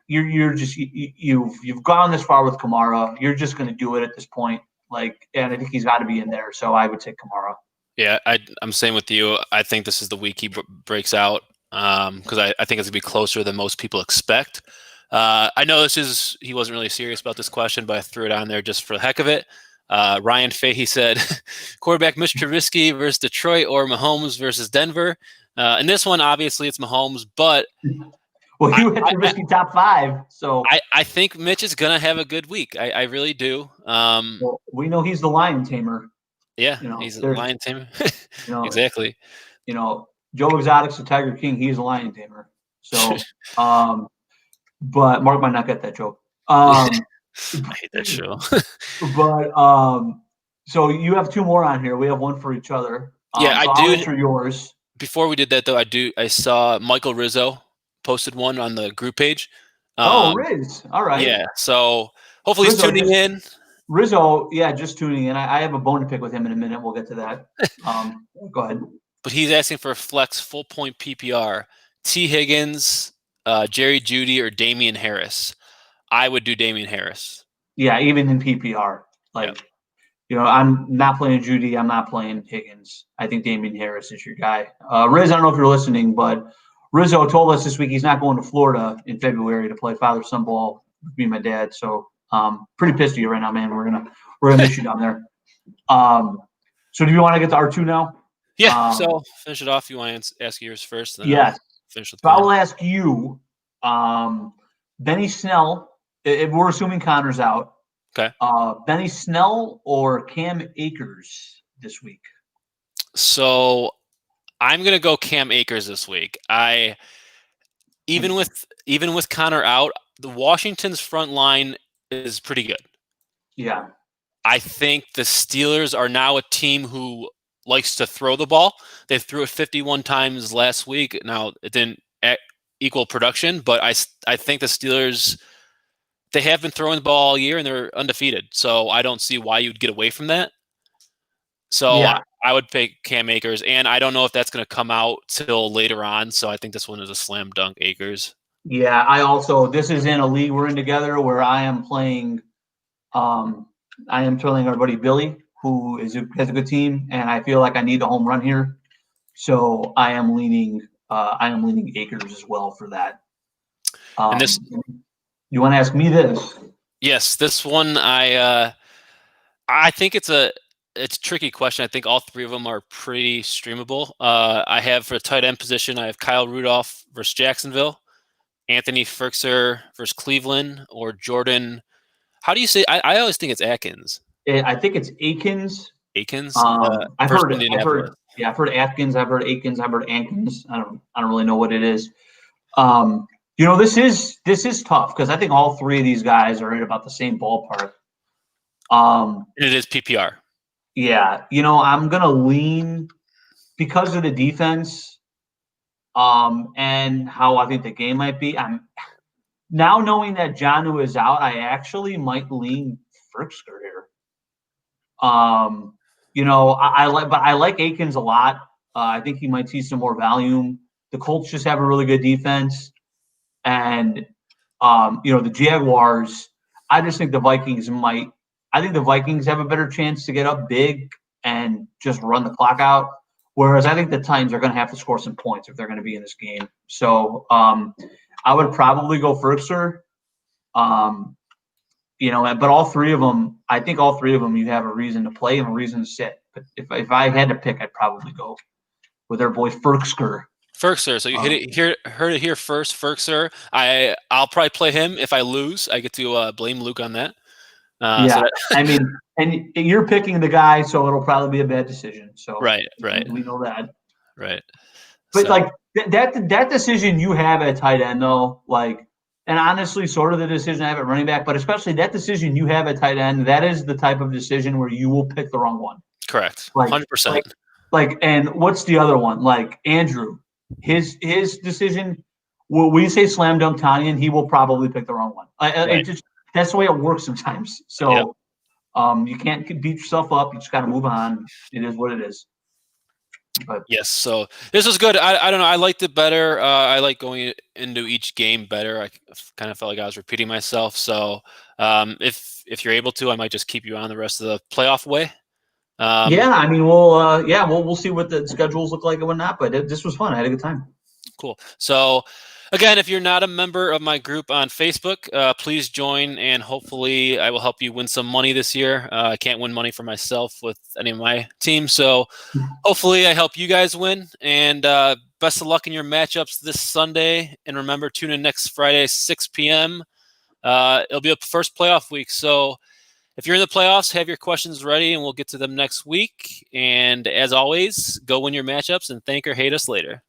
you've gone this far with Kamara. You're just going to do it at this point, and I think he's got to be in there. So I would take Kamara. Yeah, I'm same with you. I think this is the week he breaks out because I think it's gonna be closer than most people expect. I know he wasn't really serious about this question, but I threw it on there just for the heck of it. Ryan Fahey said, quarterback Mitch Trubisky versus Detroit or Mahomes versus Denver. In this one, obviously, it's Mahomes, but well, you had Trubisky top 5, so I think Mitch is gonna have a good week. I really do. Well, we know he's the lion tamer. Yeah, he's a lion tamer. Exactly. Joe Exotic's the Tiger King. He's a lion tamer. So, but Mark might not get that joke. I hate that show. But so you have 2 more on here. We have one for each other. Yeah, so I do. I'll answer yours. Before we did that, though, I saw Michael Rizzo posted one on the group page. Riz. All right. Yeah. So hopefully he's tuning in. Rizzo, yeah, just tuning in. I have a bone to pick with him in a minute. We'll get to that. Go ahead. But he's asking for a flex full point PPR. T. Higgins, Jerry Jeudy, or Damian Harris. I would do Damian Harris. Yeah, even in PPR. I'm not playing Jeudy. I'm not playing Higgins. I think Damian Harris is your guy. Riz, I don't know if you're listening, but Rizzo told us this week he's not going to Florida in February to play father-son ball with me and my dad. So pretty pissed at you right now, man. We're gonna miss you down there. So do you want to get to R2 now? Yeah. So finish it off. You want to ask yours first? Then yes. Finish with so I'll ask you, Benny Snell. If we're assuming Connor's out. Okay. Benny Snell or Cam Akers this week? So I'm gonna go Cam Akers this week. Even with Connor out, the Washington's front line is pretty good. Yeah. I think the Steelers are now a team who likes to throw the ball. They threw it 51 times last week. Now, it didn't equal production, but I think the Steelers, they have been throwing the ball all year and they're undefeated. So I don't see why you'd get away from that. So yeah. I would pick Cam Akers, and I don't know if that's going to come out till later on. So I think this one is a slam dunk Akers. Yeah, this is in a league we're in together where I am playing. I am telling our buddy Billy, who has a good team, and I feel like I need a home run here. So I am leaning Akers as well for that. And this, you want to ask me this? Yes, this one I think it's a tricky question. I think all 3 of them are pretty streamable. I have for the tight end position, I have Kyle Rudolph versus Jacksonville, Anthony Firkser versus Cleveland, or Jordan. How do you say? I always think it's Atkins. I think it's Akins. Akins. I've heard Atkins. I've heard Akins. I've heard Ankins. I don't really know what it is. This is tough because I think all 3 of these guys are in about the same ballpark. And it is PPR. Yeah, I'm gonna lean because of the defense, and how I think the game might be. I'm now knowing that Jonnu is out. I actually might lean Firkser here. I like Akins a lot. I think he might see some more volume. The Colts just have a really good defense, and the Jaguars. I just think the Vikings might. I think the Vikings have a better chance to get up big and just run the clock out. Whereas I think the Titans are going to have to score some points if they're going to be in this game. So I would probably go Firkser. But all three of them, I think all three of them, you have a reason to play and a reason to sit. But if I had to pick, I'd probably go with our boy Firkser. Firkser. So you heard it here first, Firkser. I'll probably play him. If I lose, I get to blame Luke on that. And you're picking the guy, so it'll probably be a bad decision. So right. We know that. Right. But that decision you have at tight end, though, and honestly, sort of the decision I have at running back, but especially that decision you have at tight end, that is the type of decision where you will pick the wrong one. Correct. 100%. And what's the other one? Like Andrew, his decision, when we say slam dunk Tanya, he will probably pick the wrong one. That's the way it works sometimes. So you can't beat yourself up. You just got to move on. It is what it is. But yes, so this was good. I don't know. I liked it better. I like going into each game better. I kind of felt like I was repeating myself. So if you're able to, I might just keep you on the rest of the playoff way. We'll see what the schedules look like and whatnot. But this was fun. I had a good time. Cool. So again, if you're not a member of my group on Facebook, please join, and hopefully I will help you win some money this year. I can't win money for myself with any of my teams, so hopefully I help you guys win. And best of luck in your matchups this Sunday. And remember, tune in next Friday, 6 p.m. It'll be a first playoff week, so if you're in the playoffs, have your questions ready, and we'll get to them next week. And as always, go win your matchups and thank or hate us later.